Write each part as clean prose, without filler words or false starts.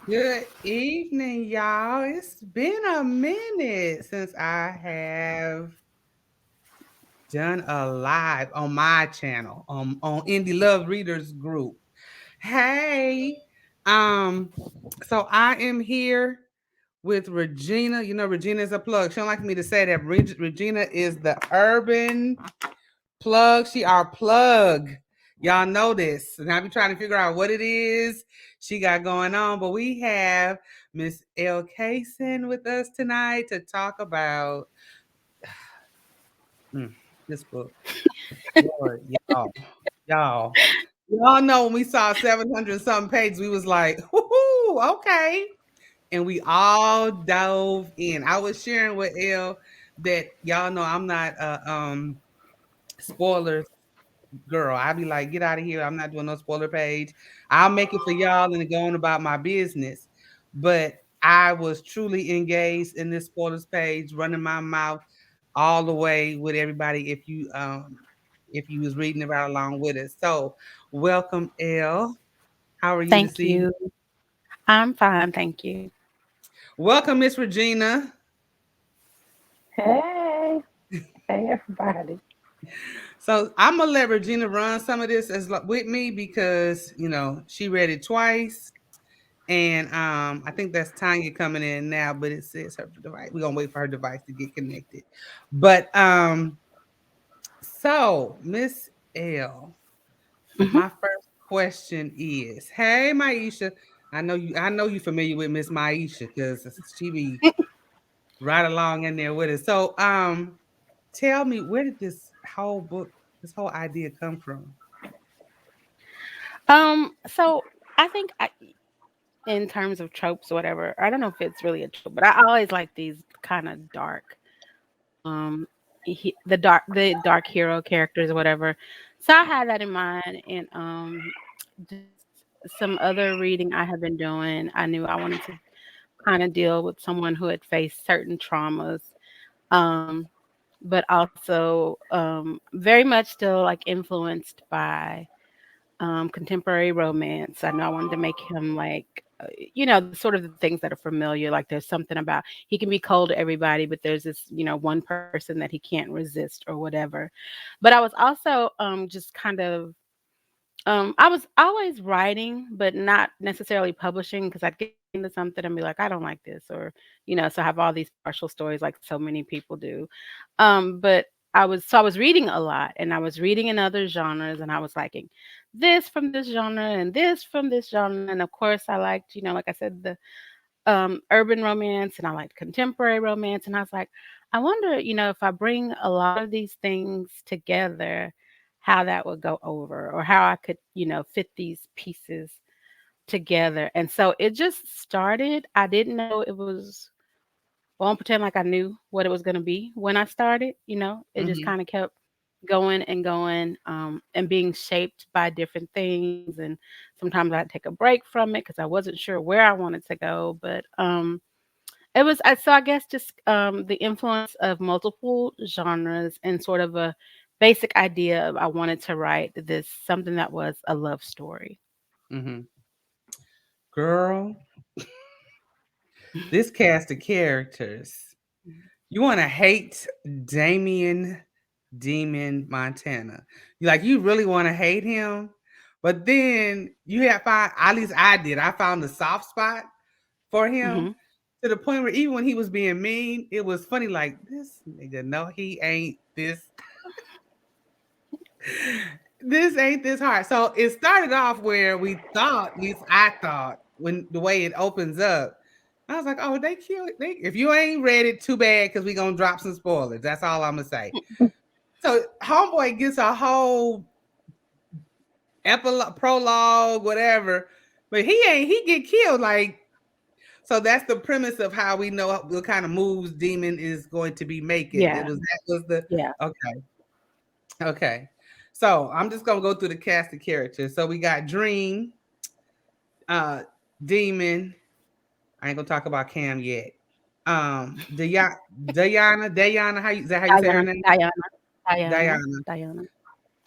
Good evening, y'all. It's been a minute since I have done a live on my channel on Indie Love Readers group. Hey, um, so I am here with Regina. You know, Regina is a plug. She don't like me to say that. Regina is the urban plug. She our plug. Y'all know this. And I be trying to figure out what it is she got going on. But we have Miss Elle Kayson with us tonight to talk about this book. Lord, y'all. Y'all know when we saw 700 something pages, we was like, whoo, okay. And we all dove in. I was sharing with Elle that y'all know I'm not spoilers girl. I be like, get out of here. I'm not doing no spoiler page. I'll make it for y'all and go on about my business. But I was truly engaged in this spoilers page, running my mouth all the way with everybody if you was reading about along with us. So welcome, Elle. How are you this Thank evening? you. I'm fine, thank you. Welcome, Miss Regina. Hey, hey, everybody. So I'm gonna let Regina run some of this with me because she read it twice. And I think that's Tanya coming in now, but it says her device. We're gonna wait for her device to get connected. But so Miss L, Mhm. my first question is, hey Maisha, I know you familiar with Miss Maisha because she be right along in there with us. So tell me, where did this whole idea come from? So I think in terms of tropes or whatever, I don't know if it's really a trope, but I always like these kind of dark, um, the dark hero characters or whatever. So I had that in mind, and just some other reading I have been doing. I knew I wanted to kind of deal with someone who had faced certain traumas. Um, but also very much still like influenced by contemporary romance. I know I wanted to make him like, the sort of the things that are familiar. Like there's something about he can be cold to everybody, but there's this, one person that he can't resist or whatever. But I was also just kind of I was always writing, but not necessarily publishing because I'd get into something and be like, I don't like this, or so I have all these partial stories like so many people do. But I was reading a lot, and I was reading in other genres, and I was liking this from this genre and this from this genre, and of course I liked, like I said, the urban romance, and I liked contemporary romance, and I was like, I wonder, if I bring a lot of these things together, how that would go over, or how I could, fit these pieces together. And so it just started. I didn't know it was. Well, I won't pretend like I knew what it was going to be when I started. It just Mm-hmm. kind of kept going and going, and being shaped by different things. And sometimes I'd take a break from it because I wasn't sure where I wanted to go. But it was so I guess just the influence of multiple genres and sort of a basic idea of I wanted to write this something that was a love story. Mm-hmm. Girl, this cast of characters. You want to hate Damien Demon Montana. You really want to hate him, but then you have find at least I did. I found a soft spot for him Hmm. to the point where even when he was being mean, it was funny. Like this nigga, no, he ain't this. This ain't this hard. So it started off where we thought, at least I thought, when the way it opens up, I was like, oh, they killed it. If you ain't read it, too bad, because we gonna drop some spoilers. That's all I'm gonna say. So homeboy gets a whole epilogue, prologue, whatever, but he get killed. So that's the premise of how we know what kind of moves Demon is going to be making. Yeah, That was the yeah. okay. Okay. So I'm just gonna go through the cast of characters. So we got Dream, uh, Demon. I ain't gonna talk about Cam yet. Diana, is that how you say her Diana, name? Diana, Diana, Diana. Diana.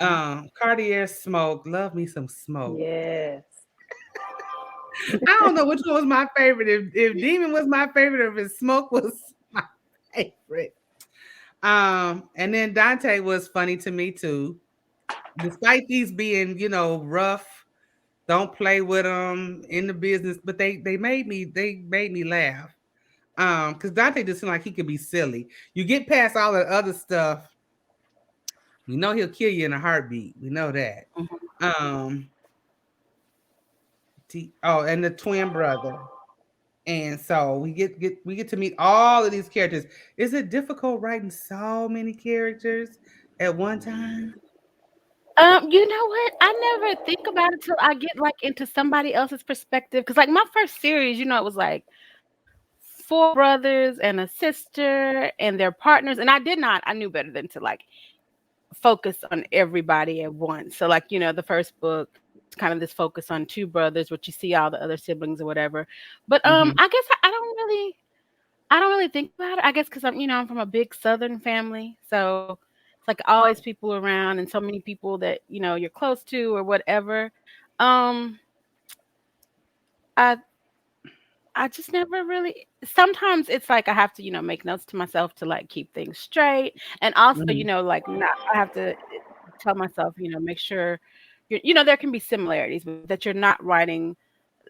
Mhm. Cartier Smoke. Love me some smoke. Yes. I don't know which one was my favorite. If Demon was my favorite, or if Smoke was my favorite. And then Dante was funny to me too. Despite these being, rough, don't play with them in the business, but they made me laugh. Because Dante just seemed like he could be silly. You get past all the other stuff, he'll kill you in a heartbeat. We know that. Mhm. Um, and the twin brother. And so we get to meet all of these characters. Is it difficult writing so many characters at one time? You know what? I never think about it till I get like into somebody else's perspective. Cause like my first series, it was like four brothers and a sister and their partners. And I knew better than to like focus on everybody at once. So like, the first book, it's kind of this focus on two brothers, but you see all the other siblings or whatever. But Hmm. I guess I don't really think about it. I guess because I'm from a big Southern family, so it's like always people around and so many people that you're close to or whatever. Um, I I just never really. Sometimes it's like I have to make notes to myself to like keep things straight, and also Hmm. like not I have to tell myself make sure there can be similarities, but that you're not writing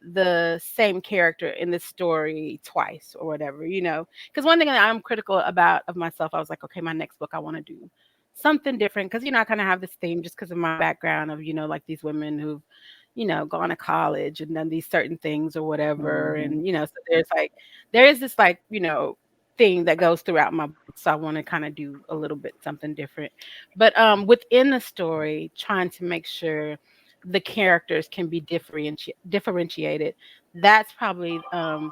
the same character in the story twice or whatever, Because one thing that I'm critical about of myself, I was like, okay, my next book, I want to do something different because, I kind of have this theme just because of my background of, like these women who've, gone to college and done these certain things or whatever. Hmm. And, so there is this like, thing that goes throughout my book. So I want to kind of do a little bit something different. But within the story, trying to make sure the characters can be differentiated. That's probably the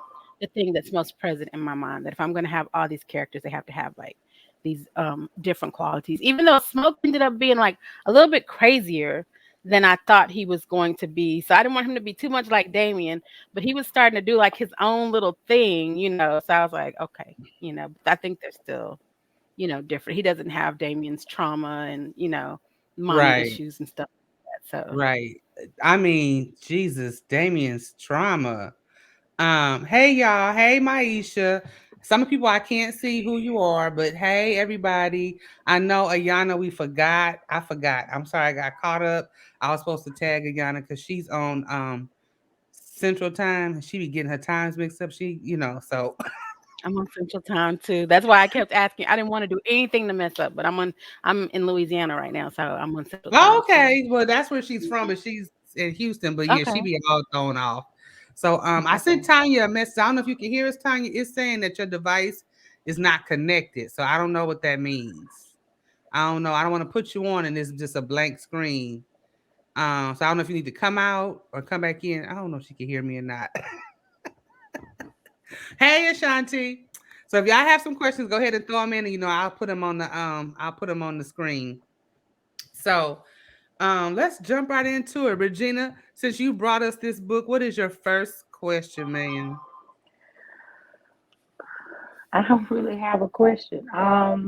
thing that's most present in my mind. That if I'm going to have all these characters, they have to have like these different qualities. Even though Smoke ended up being like a little bit crazier than I thought he was going to be. So I didn't want him to be too much like Damien, but he was starting to do like his own little thing, So I was like, okay, I think they're still, different. He doesn't have Damien's trauma and, mommy Right, issues and stuff like that. So right. I mean, Jesus, Damien's trauma. Hey y'all, hey Maisha. Some of people I can't see who you are, but hey everybody. I know Ayana, we forgot. I forgot. I'm sorry, I got caught up. I was supposed to tag Ayana because she's on Central Time. She be getting her times mixed up. So I'm on Central Time too. That's why I kept asking. I didn't want to do anything to mess up, but I'm in Louisiana right now, so I'm on Central Time. So okay. Well, that's where she's from, but she's in Houston. But yeah, she okay, be all thrown off. So I sent okay. Tanya a message. I don't know if you can hear us, Tanya. It's saying that your device is not connected. So I don't know what that means. I don't know. I don't want to put you on and it's just a blank screen. So I don't know if you need to come out or come back in. I don't know if she can hear me or not. Hey Ashanti. So if y'all have some questions, go ahead and throw them in, and I'll put them on the screen. So let's jump right into it. Regina, since you brought us this book, what is your first question, man? I don't really have a question. I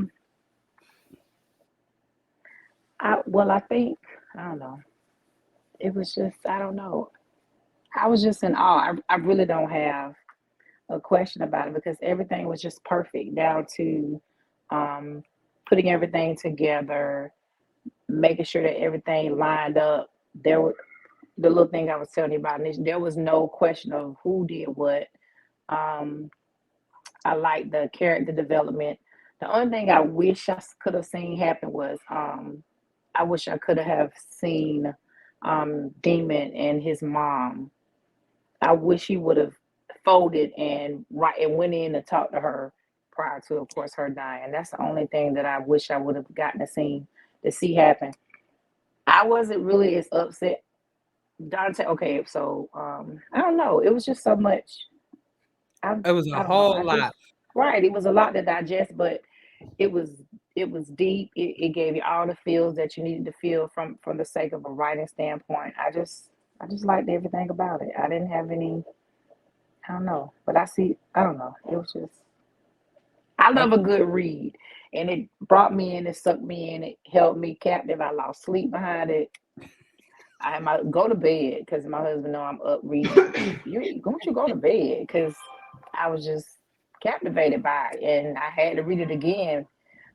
think I don't know. It was just I don't know. I was just in awe. I really don't have a question about it because everything was just perfect down to um, putting everything together, making sure that everything lined up. There were the little thing I was telling you about. There was no question of who did what. Um, I like the character development. The only thing I wish I could have seen happen was I wish I could have seen Demon and his mom. I wish he would have folded and right and went in and talked to her prior to, of course, her dying. That's the only thing that I wish I would have gotten to see happen. I wasn't really as upset. Dante, okay, so I don't know. It was just so much. I It was a I don't know. I whole just lot. right. It was a lot to digest, but it was it was deep. It gave you all the feels that you needed to feel from the sake of a writing standpoint. I just liked everything about it. I didn't have any. I don't know, but I see. I don't know. It was just. I love a Okay. good read, and it brought me in. It sucked me in. It held me captive. I lost sleep behind it. I had my go to bed because my husband know I'm up reading. You don't you go to bed because I was just captivated by it, and I had to read it again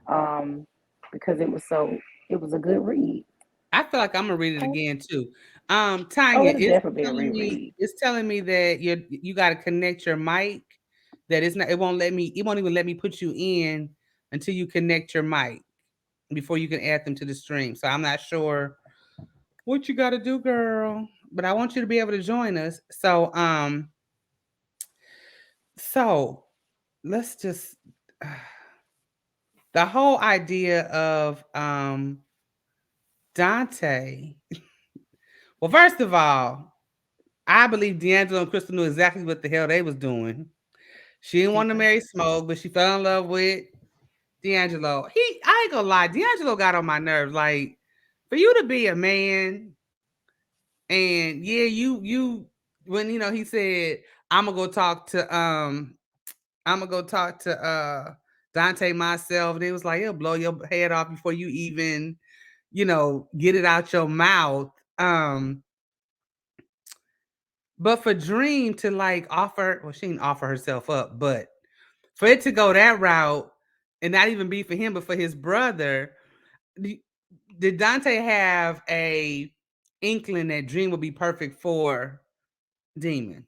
um, because it was a good read. I feel like I'm gonna read it Okay. again too. Oh, Tanya, it'll definitely be a reread. it's telling me that you got to connect your mic. That it's not. It won't even let me put you in until you connect your mic before you can add them to the stream. So I'm not sure what you got to do, girl. But I want you to be able to join us. So let's just the whole idea of Dante. Well, first of all, I believe D'Angelo and Crystal knew exactly what the hell they was doing. She didn't want to Okay. marry Smoke, but she fell in love with D'Angelo. I ain't gonna lie, D'Angelo got on my nerves. Like, for you to be a man, and yeah, you when he said, I'm gonna go talk to Dante myself, and it was like, he'll blow your head off before you even, get it out your mouth. But for Dream to like offer, well, she didn't offer herself up, but for it to go that route and not even be for him, but for his brother, did Dante have a inkling that Dream would be perfect for Demon?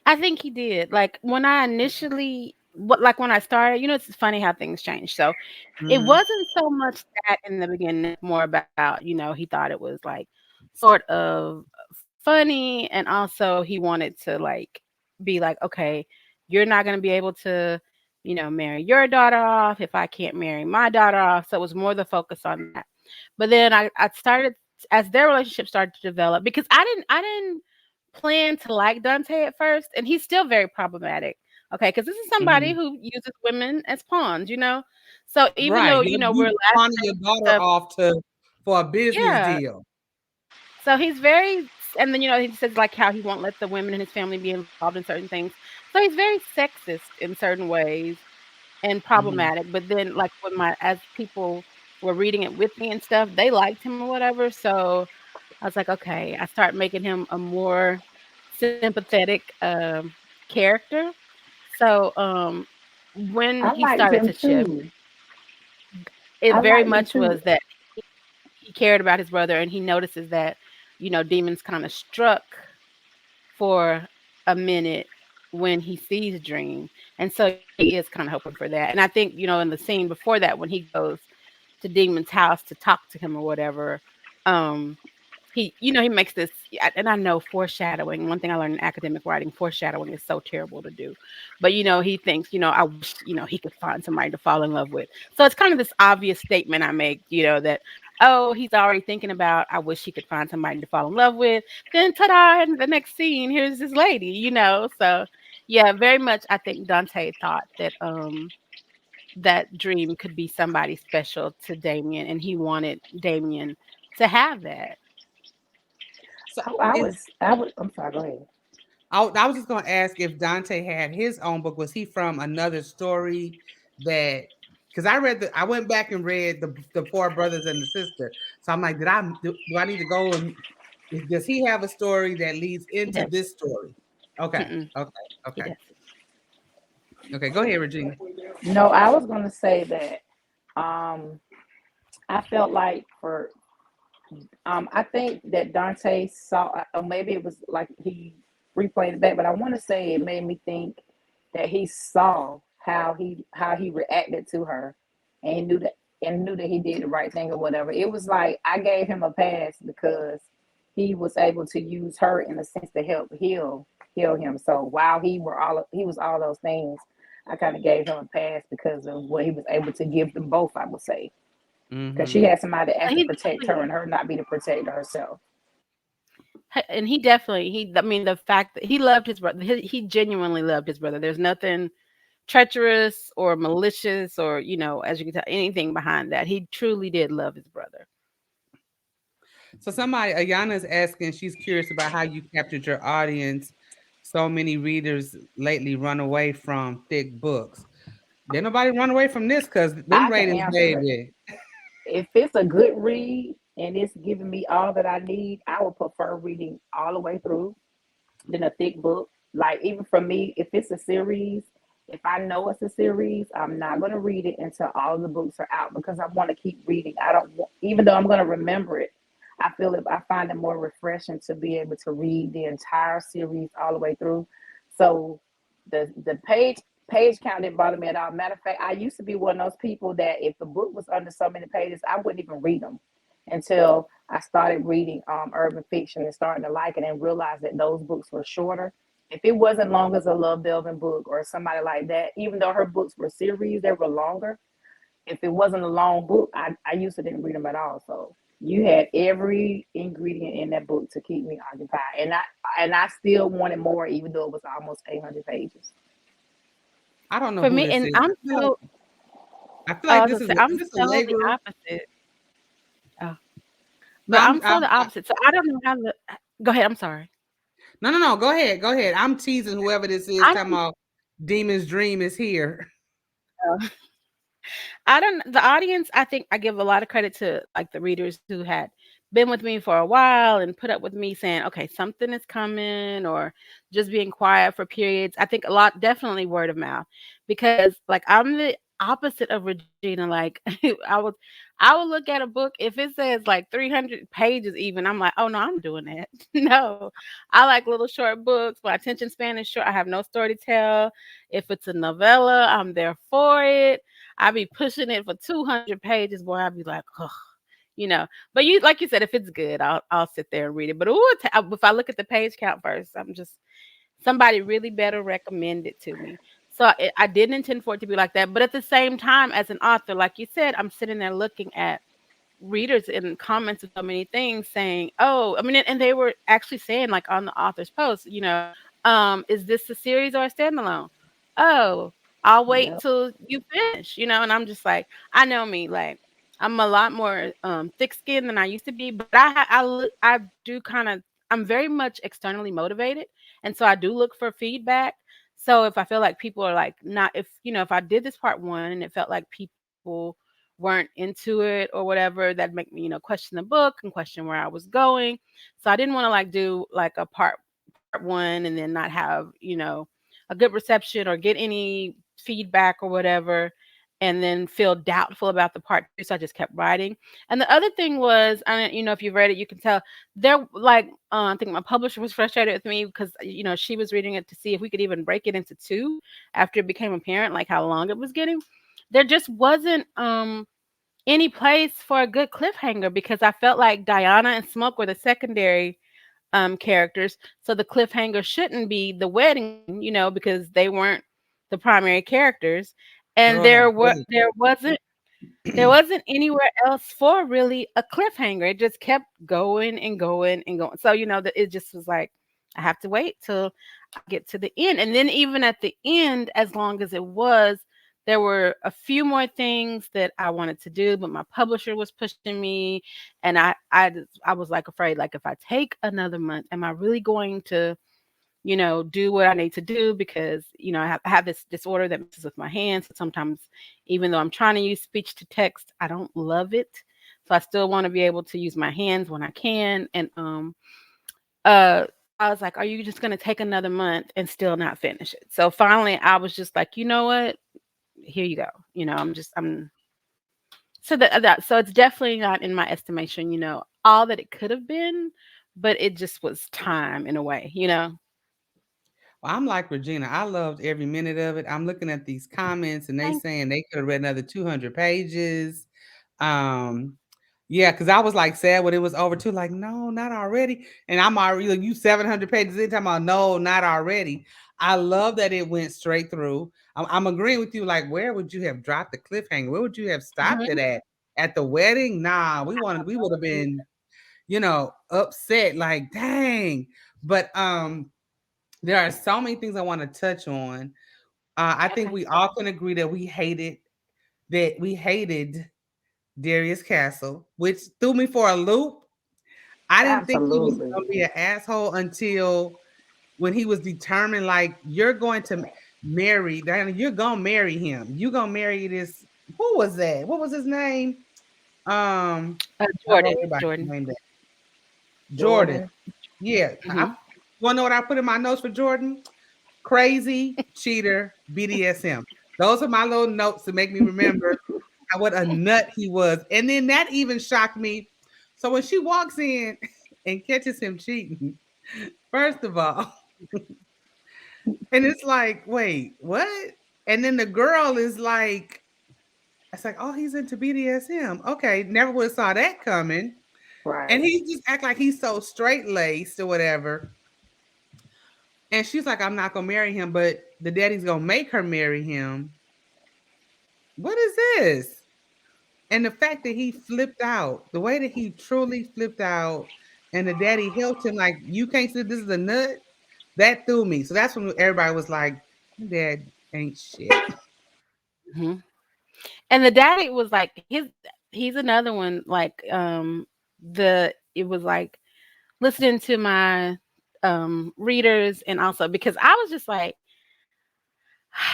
I think he did. Like when I initially, like when I started, it's funny how things change. So it Mm-hmm. wasn't so much that in the beginning, it's more about, he thought it was like sort of funny. And also he wanted to like be like, okay, you're not going to be able to, marry your daughter off if I can't marry my daughter off. So it was more the focus on that. But then I started, as their relationship started to develop, because I didn't plan to like Dante at first, and he's still very problematic. Okay, because this is somebody Mm-hmm. who uses women as pawns. So even though Right. we're You laughing pawning your and daughter stuff, off for a business yeah. deal. So he's very, and then he says like how he won't let the women in his family be involved in certain things. So he's very sexist in certain ways and Mm-hmm. problematic. But then like as people were reading it with me and stuff, they liked him or whatever. So I was like, okay, I start making him a more sympathetic character. So when I he liked started him to shift, too. it I very liked him much too. was that he cared about his brother, and he notices that demons kind of struck for a minute when he sees Dream, and so he is kind of hoping for that. And I think in the scene before that, when he goes to Demon's house to talk to him or whatever, um, he makes this, and I know foreshadowing. One thing I learned in academic writing, foreshadowing is so terrible to do. But he thinks, I wish he could find somebody to fall in love with. So it's kind of this obvious statement I make, that oh, he's already thinking about, I wish he could find somebody to fall in love with. Then ta-da! In the next scene, here's this lady. So yeah, very much. I think Dante thought that Dream could be somebody special to Damien, and he wanted Damien to have that. So I is was I was. I'm sorry. Go ahead. I was just gonna ask if Dante had his own book. Was he from another story that? Because I went back and read the four brothers and the sister. So I'm like, do I need to go and does he have a story that leads He into does. this story? Okay, Mm-mm, okay, he okay, does. okay. Go ahead, Regina. No, I was gonna say that um, I felt like for I think that Dante saw, or maybe it was like he replayed it back, but I want to say it made me think that he saw how he reacted to her, and he knew that he did the right thing or whatever. It was like I gave him a pass because he was able to use her in a sense to help heal him. So while he was all those things, I kind of gave him a pass because of what he was able to give them both. I would say because she Mm-hmm. had somebody that And has to he protect her and her not be the protector herself. and he definitely he. I mean, the fact that he loved his brother, he genuinely loved his brother. There's nothing treacherous or malicious or as you can tell, anything behind that. He truly did love his brother. So Ayana is asking. She's curious about how you captured your audience. So many readers lately run away from thick books. Did nobody run away from this because them I can ratings, answer it. baby. If it's a good read and it's giving me all that I need, I would prefer reading all the way through than a thick book. Like even for me, if it's a series, if I know it's a series, I'm not going to read it until all the books are out because I want to keep reading. I don't want, even though I'm going to remember it, I feel it. I find it more refreshing to be able to read the entire series all the way through. So the page count didn't bother me at all. Matter of fact, I used to be one of those people that if the book was under so many pages, I wouldn't even read them until I started reading urban fiction and starting to like it and realize that those books were shorter. If it wasn't long as a Love Delving book or somebody like that, even though her books were series, they were longer. If it wasn't a long book, I used to didn't read them at all. So you had every ingredient in that book to keep me occupied, and I still wanted more, even though it was almost 800 pages. I don't know For who me, this and is. I'm so I feel like I was this gonna say I'm is this a so leg the room? opposite. Oh, No, but I'm so the opposite. So I don't know how to go ahead. I'm sorry. no. Go ahead, go ahead. I'm teasing whoever this is. I Talking don't about Demon's Dream is here. know. I don't the audience, I think I give a lot of credit to like the readers who had been with me for a while and put up with me saying, okay, something is coming or just being quiet for periods. I think a lot definitely word of mouth because like I'm the opposite of Regina. Like I would look at a book if it says like 300 pages even. I'm like, oh no, I'm doing that. No. I like little short books. My attention span is short. I have no story to tell. If it's a novella, I'm there for it. I be pushing it for 200 pages, boy. I'd be like, oh, you know. But you, like you said, if it's good, I'll sit there and read it. But if I look at the page count first, I'm just somebody really better recommend it to me. So I didn't intend for it to be like that. But at the same time, as an author, like you said, I'm sitting there looking at readers in comments of so many things saying, "Oh, I mean," and they were actually saying like on the author's post, is this a series or a standalone? Oh, I'll wait Yep. till you finish, and I'm just like, I know me, like I'm a lot more thick skinned than I used to be, but I do kind of I'm very much externally motivated, and so I do look for feedback. So if I feel like people are like not if I did this part one and it felt like people weren't into it or whatever, that'd make me, question the book and question where I was going. So I didn't want to like do like a part one and then not have, a good reception or get any feedback or whatever and then feel doubtful about the part two. So I just kept writing. And the other thing was, if you've read it, you can tell there like I think my publisher was frustrated with me because she was reading it to see if we could even break it into two after it became apparent like how long it was getting. There just wasn't any place for a good cliffhanger because I felt like Diana and Smoke were the secondary characters. So the cliffhanger shouldn't be the wedding, because they weren't the primary characters. And Girl, that wedding. there wasn't anywhere else for really a cliffhanger. It just kept going and going and going. So, that it just was like, I have to wait till I get to the end. And then even at the end, as long as it was, there were a few more things that I wanted to do, but my publisher was pushing me, and I was like afraid, like if I take another month, am I really going to do what I need to do because, I have this disorder that messes with my hands. So sometimes, even though I'm trying to use speech to text, I don't love it. So I still want to be able to use my hands when I can. And I was like, are you just going to take another month and still not finish it? So finally, I was just like, you know what? Here you go. I'm so it's definitely not in my estimation, all that it could have been, but it just was time in a way. Well, I'm like Regina. I loved every minute of it. I'm looking at these comments and they Thank saying they could have read another 200 pages. Um, yeah, because I was like sad when it was over too. Like, no, not already. And I'm already like, you 700 pages in talking about no, not already. I love that it went straight through. I'm agreeing with you. Like, where would you have dropped the cliffhanger? Where would you have stopped it Mhm. at? At the wedding? Nah, we would have been, upset. Like, dang. But there are so many things I want to touch on. I think Okay. we all can agree that we hated Darius Castle, which threw me for a loop. I didn't think he was Absolutely. gonna be an asshole until when he was determined, like, you're going to Diana, you're gonna marry him. You're gonna marry this. Who was that? What was his name? I wrote Jordan. everybody's Jordan. name down. Jordan. Jordan. Yeah. Hmm. Want to know what I put in my notes for Jordan? Crazy, cheater, BDSM. Those are my little notes to make me remember what a nut he was. And then that even shocked me. So when she walks in and catches him cheating, first of all, and it's like, wait, what? And then the girl is like, it's like, oh, he's into BDSM. Okay, never would have saw that coming. And Right. he just act like he's so straight laced or whatever. And she's like, I'm not gonna marry him, but the daddy's gonna make her marry him. What is this? And the fact that he flipped out, the way that he truly flipped out, and the daddy helped him, like, you can't say this is a nut, that threw me. So that's when everybody was like, Dad ain't shit. Hmm. And the daddy was like he's another one like the it was like listening to my readers, and also because I was just like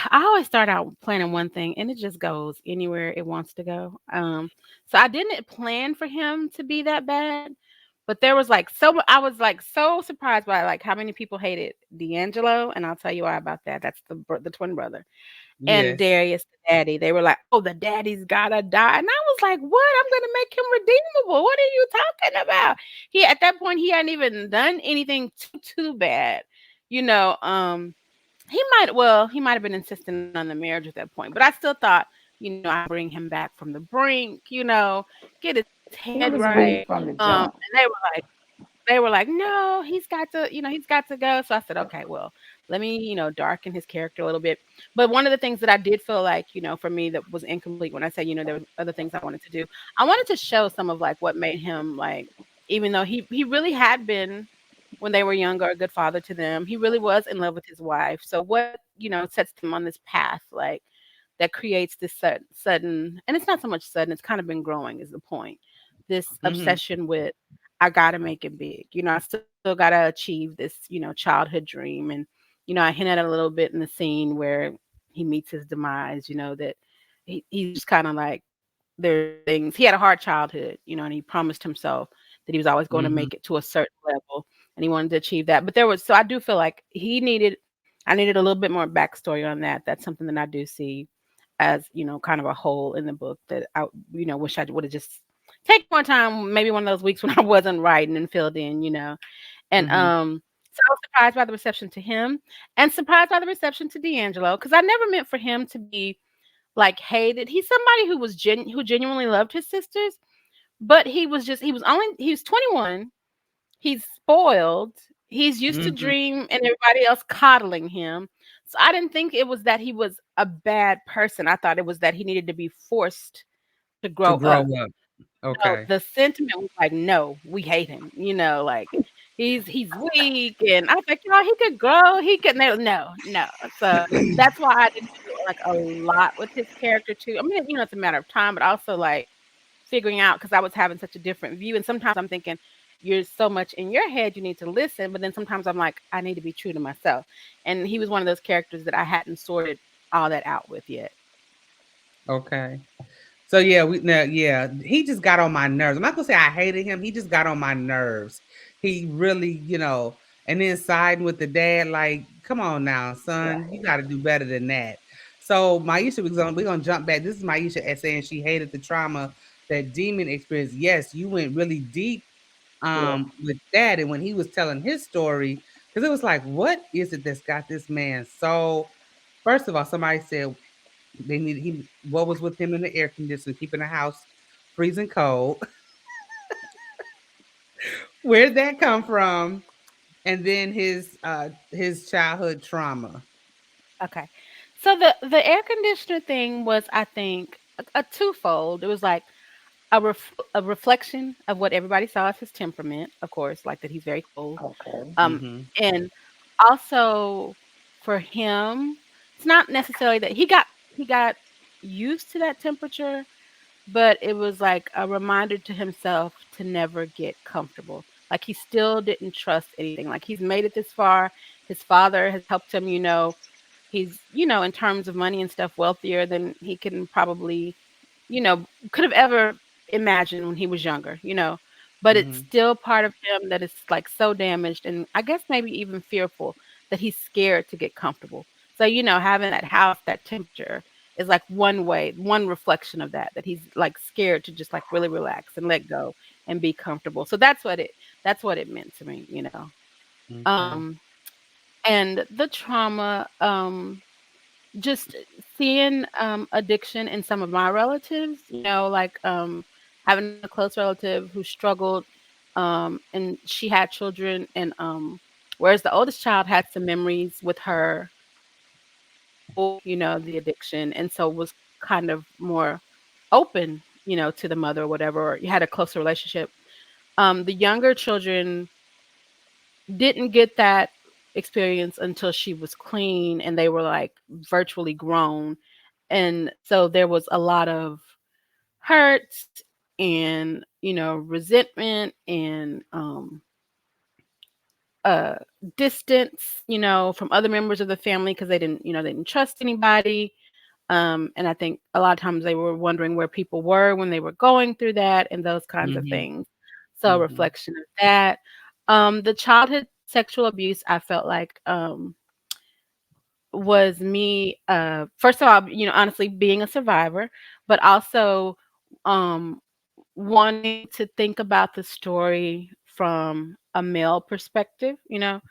I always start out planning one thing and it just goes anywhere it wants to go. So I didn't plan for him to be that bad, but there was like so I was like so surprised by like how many people hated D'Angelo, and I'll tell you why about that. That's the twin brother. And Yes. Darius, the daddy, they were like, "Oh, the daddy's gotta die," and I was like, "What? I'm gonna make him redeemable. What are you talking about?" He at that point he hadn't even done anything too bad, you know. He might have been insisting on the marriage at that point, but I still thought, I could bring him back from the brink, get his head He was right. weak from the jump. And they were like, "No, he's got to go." So I said, "Okay, well, let me, darken his character a little bit." But one of the things that I did feel like, for me that was incomplete when I said, there was other things I wanted to do. I wanted to show some of like what made him like, even though he really had been when they were younger a good father to them, he really was in love with his wife. So what, sets them on this path like that creates this sudden, and it's not so much sudden, it's kind of been growing is the point. This Mm-hmm. obsession with I gotta make it big. I still gotta achieve this, childhood dream. And, I hinted at a little bit in the scene where he meets his demise, that he's just kind of like, there's things, he had a hard childhood, and he promised himself that he was always going to Mm-hmm. make it to a certain level, and he wanted to achieve that. But so I do feel like I needed a little bit more backstory on that. That's something that I do see as, kind of a hole in the book that I, wish I would have just taken more time, maybe one of those weeks when I wasn't writing and filled in. And Mm-hmm. so I was surprised by the reception to him and surprised by the reception to D'Angelo because I never meant for him to be like hated. He's somebody who who genuinely loved his sisters, but he was 21. He's spoiled. He's used to Mm-hmm. Dream and everybody else coddling him. So I didn't think it was that he was a bad person. I thought it was that he needed to be forced to To grow grow up. up. No, Okay. the sentiment was like, no, we hate him. Like he's weak, and I was like, he could grow. He could. No. So that's why I didn't do like a lot with his character too. I mean, it's a matter of time, but also like figuring out because I was having such a different view. And sometimes I'm thinking, you're so much in your head, you need to listen. But then sometimes I'm like, I need to be true to myself. And he was one of those characters that I hadn't sorted all that out with yet. Okay. So yeah, yeah, he just got on my nerves. I'm not gonna say I hated him. He just got on my nerves. He really, and then siding with the dad, like, come on now, son, you Right. got to do better than that. So Maisha, we're gonna jump back. This is Maisha as saying she hated the trauma that Demon experienced. Yes, you went really deep Yeah. with that, and when he was telling his story, because it was like, what is it that's got this man so? First of all, somebody said they needed he what was with him in the air conditioner, keeping the house freezing cold. Where'd that come from? And then his childhood trauma. Okay. So the air conditioner thing was, I think, a twofold. It was like a reflection of what everybody saw as his temperament, of course, like that he's very cold. Okay. Um, Mm-hmm. and also for him, it's not necessarily that he got used to that temperature, but it was like a reminder to himself to never get comfortable. Like he still didn't trust anything. Like he's made it this far. His father has helped him, he's, in terms of money and stuff, wealthier than he can probably, could have ever. imagined when he was younger, you know. But it's Mhm. still part of him that is like so damaged and I guess maybe even fearful that he's scared to get comfortable. So, you know, having that house, that temperature is like one way, one reflection of that, that he's like scared to just like really relax and let go and be comfortable. So that's what it meant to me, you know. Okay. Um and the trauma, just seeing addiction in some of my relatives, you know, like having a close relative who struggled, and she had children, and whereas the oldest child had some memories with her before, you know, the addiction, and so was kind of more open, you know, to the mother or whatever, or you had a closer relationship. The younger children didn't get that experience until she was clean and they were like virtually grown. And so there was a lot of hurt and, you know, resentment and uh distance, you know, from other members of the family because they didn't, you know, they didn't trust anybody. And I think a lot of times they were wondering where people were when they were going through that and those kinds of Mhm. things. So a Mhm. reflection of that. The childhood sexual abuse, I felt like was me, first of all, you know, honestly being a survivor, but also um wanting to think about the story from a male perspective, you know,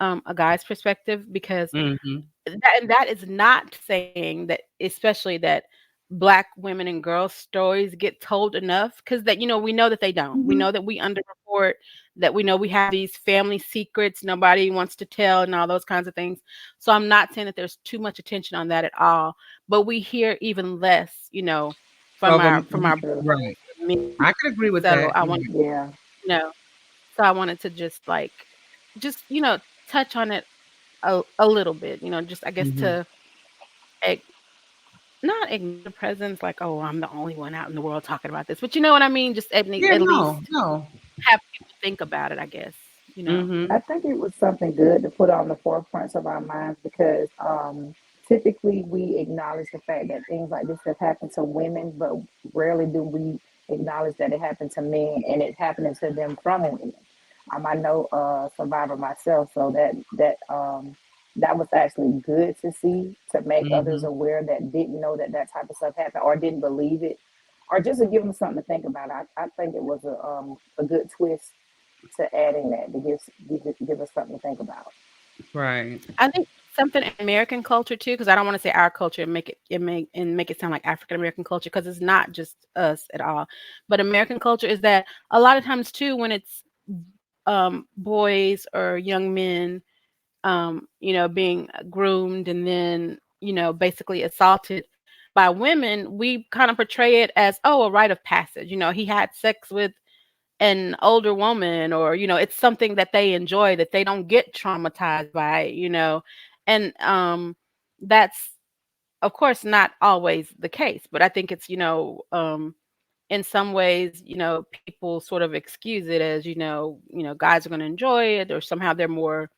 a guy's perspective, because Mhm. that is not saying that, especially that black women and girls stories get told enough, because that, you know, we know that they don't, we Hmm. know that we underreport, that we know we have these family secrets nobody wants to tell and all those kinds of things. So I'm not saying that there's too much attention on that at all, but we hear even less, you know, from Of our True. right. men. I can agree with So that. I Yeah. want, Yeah. you know, so I wanted to just like, just, you know, touch on it a little bit, you know, just I guess Mhm. to ag- not ignore the presence, like, oh, I'm the only one out in the world talking about this, but you know what I mean. Just Yeah, at no, least no. have people think about it. I guess, you know. I Mhm. think it was something good to put on the forefronts of our minds because typically we acknowledge the fact that things like this have happened to women, but rarely do we acknowledge that it happened to men and it's happening to them from women. I know a survivor myself, so that was actually good to see to make others Mhm. aware that didn't know that that type of stuff happened or didn't believe it, or just to give them something to think about. I think it was a good twist to adding that to give us something to think about. Right. I think something in American culture too, because I don't want to say our culture and make it sound like African American culture, because it's not just us at all. But American culture is that a lot of times too, when it's boys or young men, you know, being groomed and then, you know, basically assaulted by women, we kind of portray it as, oh, a rite of passage. You know, he had sex with an older woman, or, you know, it's something that they enjoy, that they don't get traumatized by, you know. And that's of course not always the case, but I think it's, you know, in some ways, you know, people sort of excuse it as, you know, guys are going to enjoy it, or somehow they're more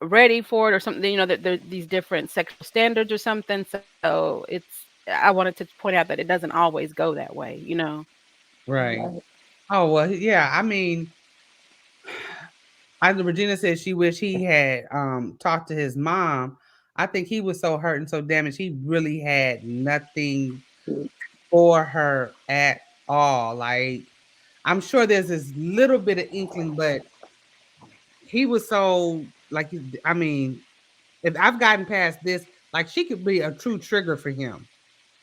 ready for it or something, you know, that there's these different sexual standards or something. So it's, I wanted to point out that it doesn't always go that way, you know. Right. Right. Oh, well, yeah, I mean, I Regina said she wished he had talked to his mom. I think he was so hurt and so damaged, he really had nothing for her at all. Like, I'm sure there's this little bit of inkling, but he was so like, I mean, if I've gotten past this, like she could be a true trigger for him.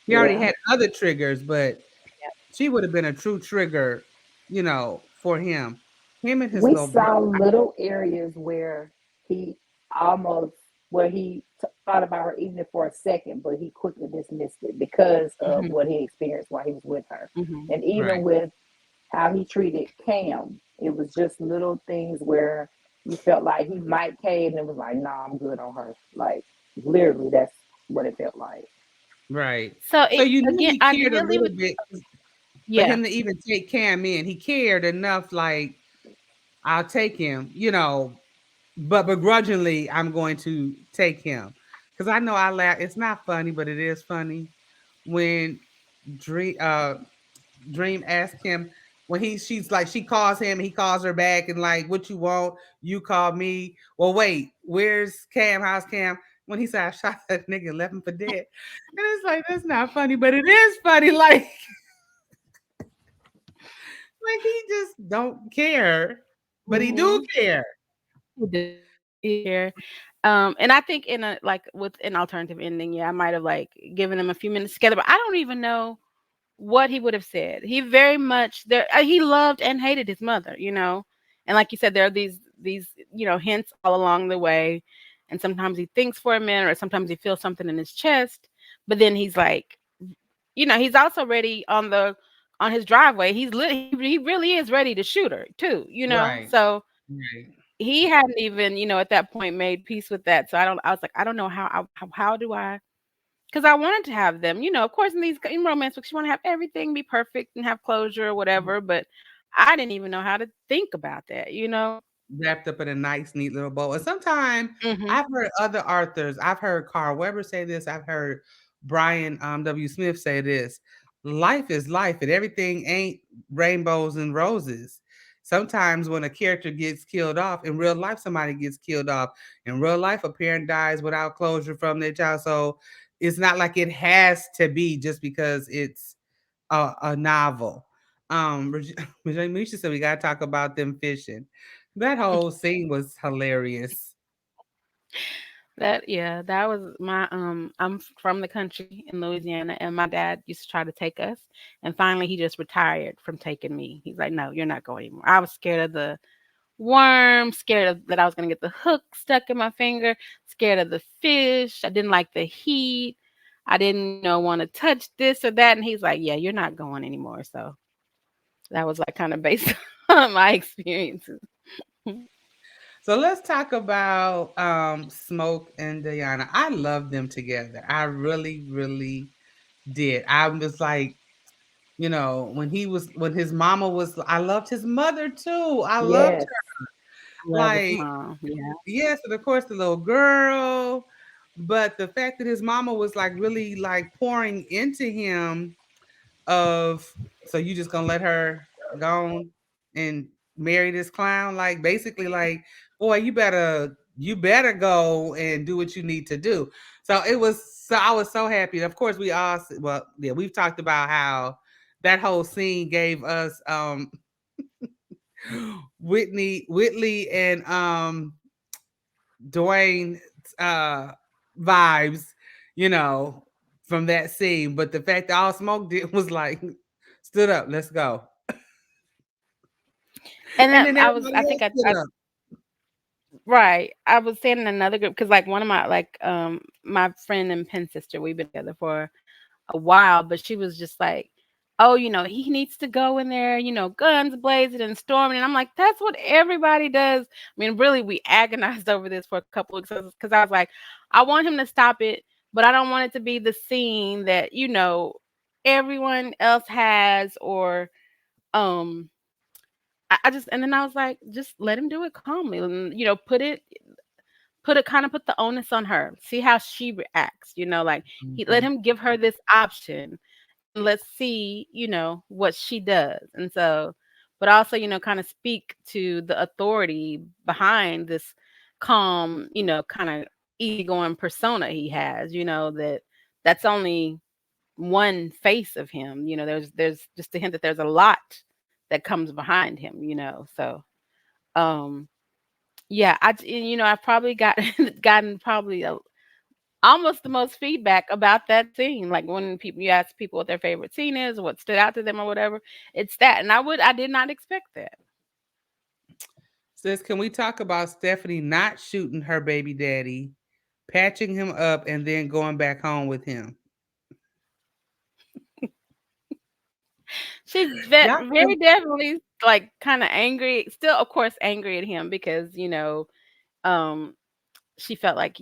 He already Yeah. had other triggers, but Yeah. she would have been a true trigger, you know, for him. Him and his We little brother. saw little areas where he almost where he thought about her even for a second, but he quickly dismissed it because of Mhm. what he experienced while he was with her, Mhm. and even Right, with how he treated Cam, it was just little things where you felt like he might cave, and it was like, "Nah, I'm good on her." Like literally, that's what it felt like. right. So So it you knew again, he cared a ideally little with, bit for yeah. him to even take Cam in. He cared enough, like, I'll take him, you know, but begrudgingly, I'm going to take him. Because I know I laugh. It's not funny, but it is funny when Dre, Dream asked him when she's like she calls him, he calls her back and like, what you want? You call me. Well, wait, where's Cam? How's Cam? When he said I shot that nigga and left him for dead. And it's like that's not funny, but it is funny. Like he just don't care. But he do Mhm. care. He do. He care. And I think in a like with an alternative ending, yeah, I might have like given them a few minutes together, but I don't even know what he would have said. He very much there. He loved and hated his mother, and like you said, there are these hints all along the way, and sometimes he thinks for a minute, or sometimes he feels something in his chest, but then he's like, he's also ready on his driveway. He really is ready to shoot her too, Right. So Right. he hadn't even at that point made peace with that. So I was like, I don't know how do I, because I wanted to have them, of course, in romance books, you want to have everything be perfect and have closure or whatever. But I didn't even know how to think about that. Wrapped up in a nice, neat little bow. And sometimes Hmm. I've heard other authors, I've heard Carl Weber say this, I've heard Brian W. Smith say this. Life is life, and everything ain't rainbows and roses. Sometimes when a character gets killed off, in real life, somebody gets killed off. In real life, a parent dies without closure from their child. So it's not like it has to be just because it's a novel. Misha said we gotta talk about them fishing. That whole scene was hilarious. That was my I'm from the country in Louisiana, and my dad used to try to take us, and finally he just retired from taking me. He's like, no, you're not going anymore. I was scared of the worm, scared of that I was gonna get the hook stuck in my finger, scared of the fish. I didn't like the heat. I didn't, want to touch this or that. And he's like, yeah, you're not going anymore. So that was like kind of based on my experiences. So let's talk about Smoke and Diana. I love them together. I really, really did. I was like, when his mama was, I loved his mother too. I loved Yes. her. I love his Like, mom. Yeah. yes, and of course the little girl. But the fact that his mama was like really like pouring into him of, so you just gonna let her go on and marry this clown, like basically like, boy, you better go and do what you need to do. So I was so happy. Of course we all, well, yeah, we've talked about how that whole scene gave us Whitley and Dwayne uh vibes, you know, from that scene. But the fact that all Smoke did was like, stood up, let's go. And And that then I everybody think else stood I up. right. I was saying in another group because like one of my my friend and pen sister, we've been together for a while, but she was just like, "Oh, he needs to go in there, guns blazing and storming." And I'm like, "That's what everybody does." I mean, really, we agonized over this for a couple of weeks because I was like, "I want him to stop it, but I don't want it to be the scene that everyone else has or um." I just and then I was like, just let him do it calmly, and put the onus on her. See how she reacts. Like he let Mhm. him give her this option and let's see, what she does. And so, but also, kind of speak to the authority behind this calm, kind of easygoing persona he has, that's only one face of him. There's just a hint that there's a lot that comes behind him, So um yeah, I've probably gotten probably almost the most feedback about that scene. Like when you ask people what their favorite scene is, or what stood out to them, or whatever, it's that. And I did not expect that. Says, can we talk about Stephanie not shooting her baby daddy, patching him up, and then going back home with him? She's Y'all very definitely like kind of angry, still, of course, angry at him because um, she felt like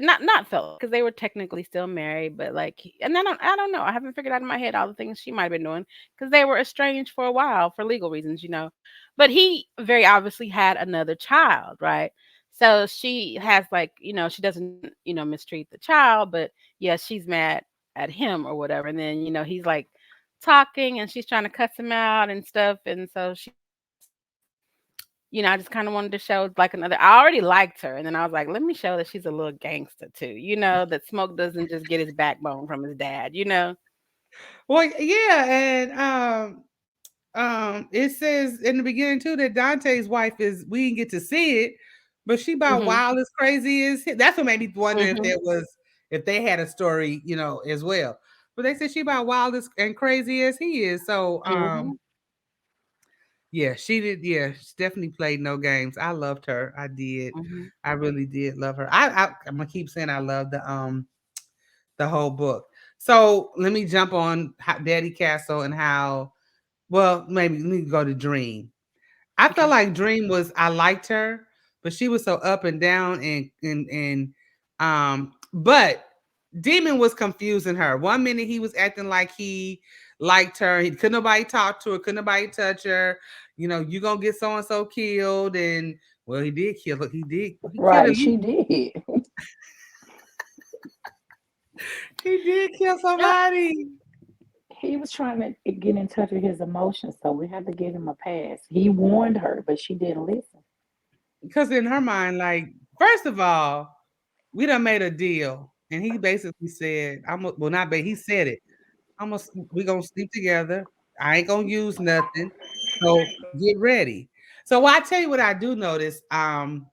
not felt like because they were technically still married, but like, and then I don't know. I haven't figured out in my head all the things she might have been doing because they were estranged for a while for legal reasons. But he very obviously had another child, right? So she has like she doesn't mistreat the child, but yeah, she's mad at him or whatever. And then he's like talking and she's trying to cuss him out and stuff. And so she just, I just kind of wanted to show like another. I already liked her, and then I was like, let me show that she's a little gangster too. That Smoke doesn't just get his backbone from his dad. Well, yeah, and it says in the beginning too that Dante's wife is we didn't get to see it, but she about Mhm. wild as crazy as that's what made me wonder if Mhm. there was if they had a story, as well. But they said she about wild as and crazy as he is. So Mhm. yeah, she did. Yeah, she definitely played no games. I loved her. I did. Mhm. I really did love her. I'm gonna keep saying I love the whole book. So let me jump on Daddy Castle and how. Well, maybe let me go to Dream. I felt Okay. like Dream was I liked her, but she was so up and down and but Demon was confusing her. One minute he was acting like he liked her. He couldn't nobody talk to her, couldn't nobody touch her. You gonna get so and so killed, and well, he did kill her. He killed at Right, least she did. he did kill Yeah. somebody. He was trying to get in touch with his emotions, so we have to give him a pass. He warned her, but she didn't listen. Because in her mind, like, first of all, we done made a deal. And he basically said, well, not, but he said it. We gonna sleep together. I ain't gonna use nothing. So get ready. So I tell you what I do notice, and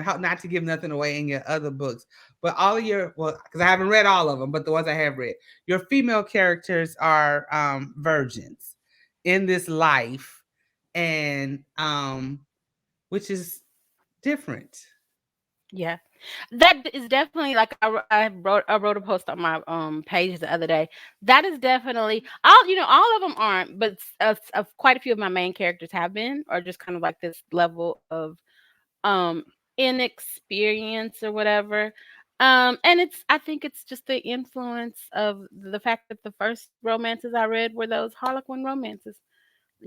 how not to give nothing away in your other books, but all of your because I haven't read all of them, but the ones I have read, your female characters are virgins in this life, and which is different. Yeah. That is definitely like I wrote a post on my page the other day. That is definitely all of them aren't, but quite a few of my main characters have been, or just kind of like this level of um inexperience or whatever. And I think it's just the influence of the fact that the first romances I read were those Harlequin romances.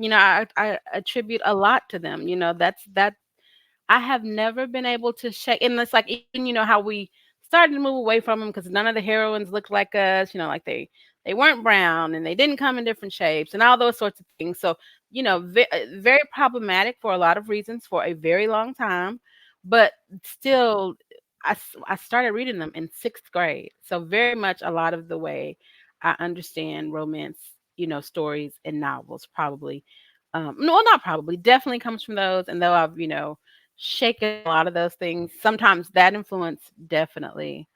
I attribute a lot to them. That I have never been able to shake, and it's like even how we started to move away from them because none of the heroines looked like us. Like they weren't brown and they didn't come in different shapes and all those sorts of things. So very problematic for a lot of reasons for a very long time, but still, I started reading them in sixth grade. So very much a lot of the way I understand romance, stories and novels probably. No, not probably, definitely comes from those. And though I've shaken a lot of those things, sometimes that influence definitely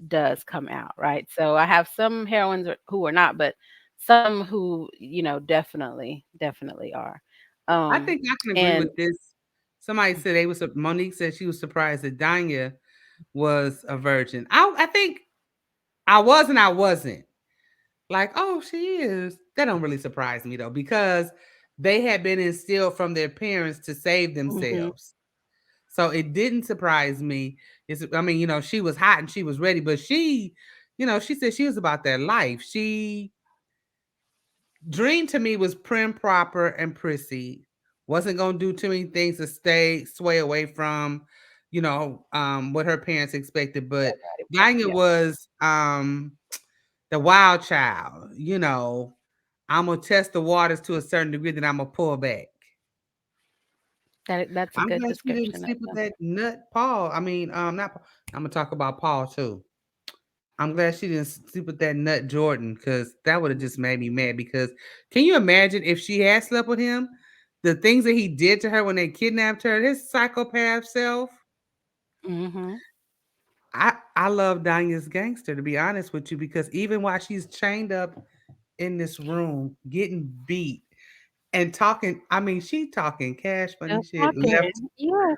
does come out, right? So I have some heroines who are not, but some who, definitely are. I Um, think I can agree and with this. Somebody said Monique said she was surprised that Danya was a virgin. I think I was and I wasn't. Like, oh, she is. That don't really surprise me though, because they had been instilled from their parents to save mhm, themselves. So it didn't surprise me. I mean, she was hot and she was ready, but she said she was about that life. Dream to me was prim, proper, and prissy. Wasn't gonna do too many things to sway away from, what her parents expected. But Danya Yeah, was the wild child. I'm gonna test the waters to a certain degree, then I'm gonna pull back. that's a I'm good glad she didn't description of sleep with them. that nut Paul. I mean, not. I'm gonna talk about Paul too. I'm glad she didn't sleep with that nut Jordan because that would have just made me mad. Because can you imagine if she had slept with him, the things that he did to her when they kidnapped her, his psychopath self. Mhm. I love Danya's gangster, to be honest with you, because even while she's chained up in this room getting beat and talking, I mean, she talking cash money Still shit talking. left. Yeah.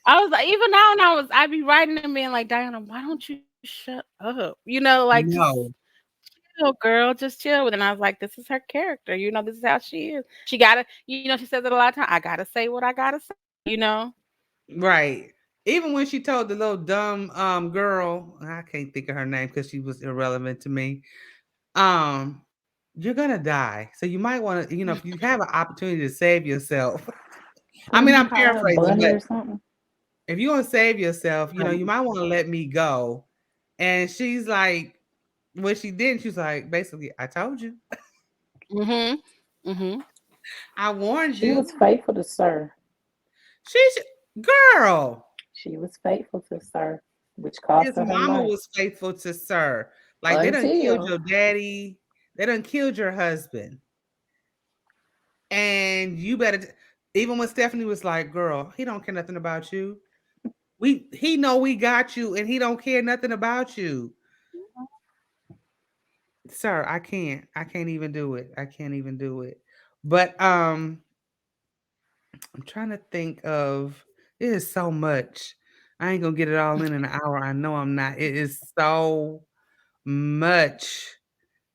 I was like, even now, and I'd be writing and being like, Diana, why don't you just shut up? Like just No, chill, girl, just chill with it. And I was like, this is her character. This is how she is. She gotta, she says it a lot of times. I gotta say what I gotta say. right. Even when she told the little dumb girl, I can't think of her name because she was irrelevant to me. Um, you're gonna die. So you might want to, if you have an opportunity to save yourself. I what mean, did you I'm call her, paraphrasing, Bunny but or something? if you want to save yourself, you Um, might want to let me go. And she's like, when she didn't, she's like, basically, I told you. Mhm. Mhm. I warned She was you. faithful to Sir. She's girl. She was faithful to Sir, which cost His her her mama life. was faithful to Sir. Like they done killed Until your daddy. They done killed your husband. And you better even when Stephanie was like, girl, he don't care nothing about you. He know we got you and he don't care nothing about you. Sir, I can't. I can't even do it. I can't even do it. But I'm trying to think of it is so much. I ain't gonna get it all in an hour. I know I'm not. It is so much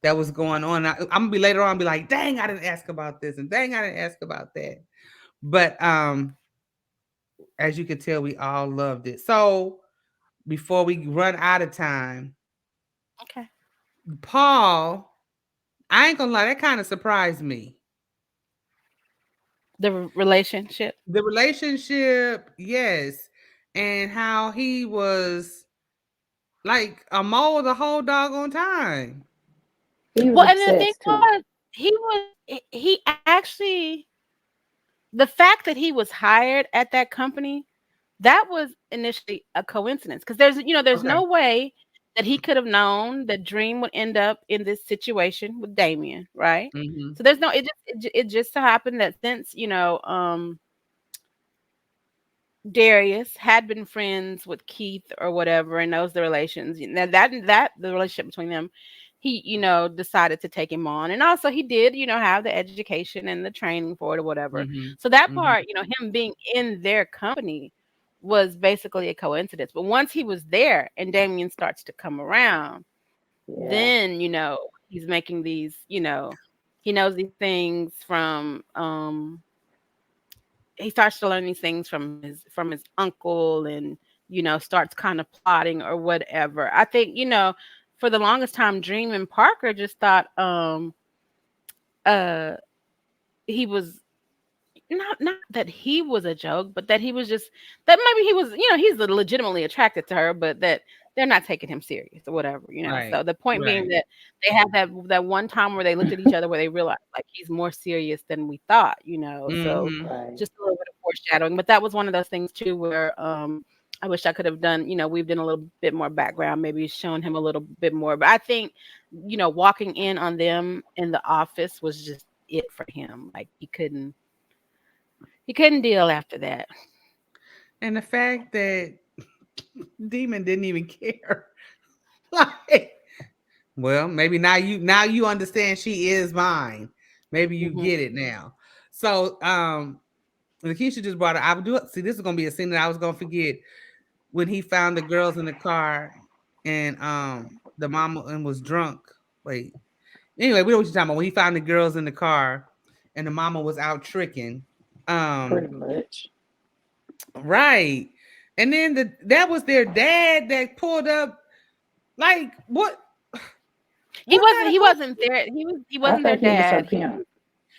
that was going on. I'm gonna be later on be like, dang, I didn't ask about this, and dang, I didn't ask about that. But as you can tell, we all loved it. So before we run out of time, Okay. Paul, I ain't gonna lie, that kind of surprised me. The relationship. The relationship, yes, and how he was like a mole the whole doggone time. he was Well, and the thing obsessed too. was, he actually, the fact that he was hired at that company, that was initially a coincidence because there's Okay. no way that he could have known that Dream would end up in this situation with Damien, right? Hmm. So there's no it just so happened that since Darius had been friends with Keith or whatever and knows the relations. Now that the relationship between them, he decided to take him on, and also he did have the education and the training for it or whatever. Hmm. So that Hmm. part, him being in their company was basically a coincidence. But once he was there and Damien starts to come around, Yeah, then he's making these, he knows these things from he starts to learn these things from his uncle, and starts kind of plotting or whatever. I think for the longest time Dream and Parker just thought uh he was not that he was a joke, but that he was just that maybe he was, he's legitimately attracted to her, but that they're not taking him serious or whatever. Right. So the point being Right. that they had that one time where they looked at each other where they realized like he's more serious than we thought. So Hmm. right. just a little bit of foreshadowing. But that was one of those things too where I wish I could have done, we've done a little bit more background, maybe shown him a little bit more. But I think, walking in on them in the office was just it for him. Like he couldn't deal after that. And the fact that Demon didn't even care. Like, well, maybe now you understand she is mine. Maybe you Mhm. get it now. So Lakeisha just brought it. I would do it. See, this is gonna be a scene that I was gonna forget when he found the girls in the car and the mama and was drunk. Wait. Anyway, we know what you're talking about. When he found the girls in the car and the mama was out tricking. Pretty Um, much. right. And then that was their dad that pulled up. Like He what wasn't kind of he wasn't person? there. He I wasn't their think he was her dad. He pimp. was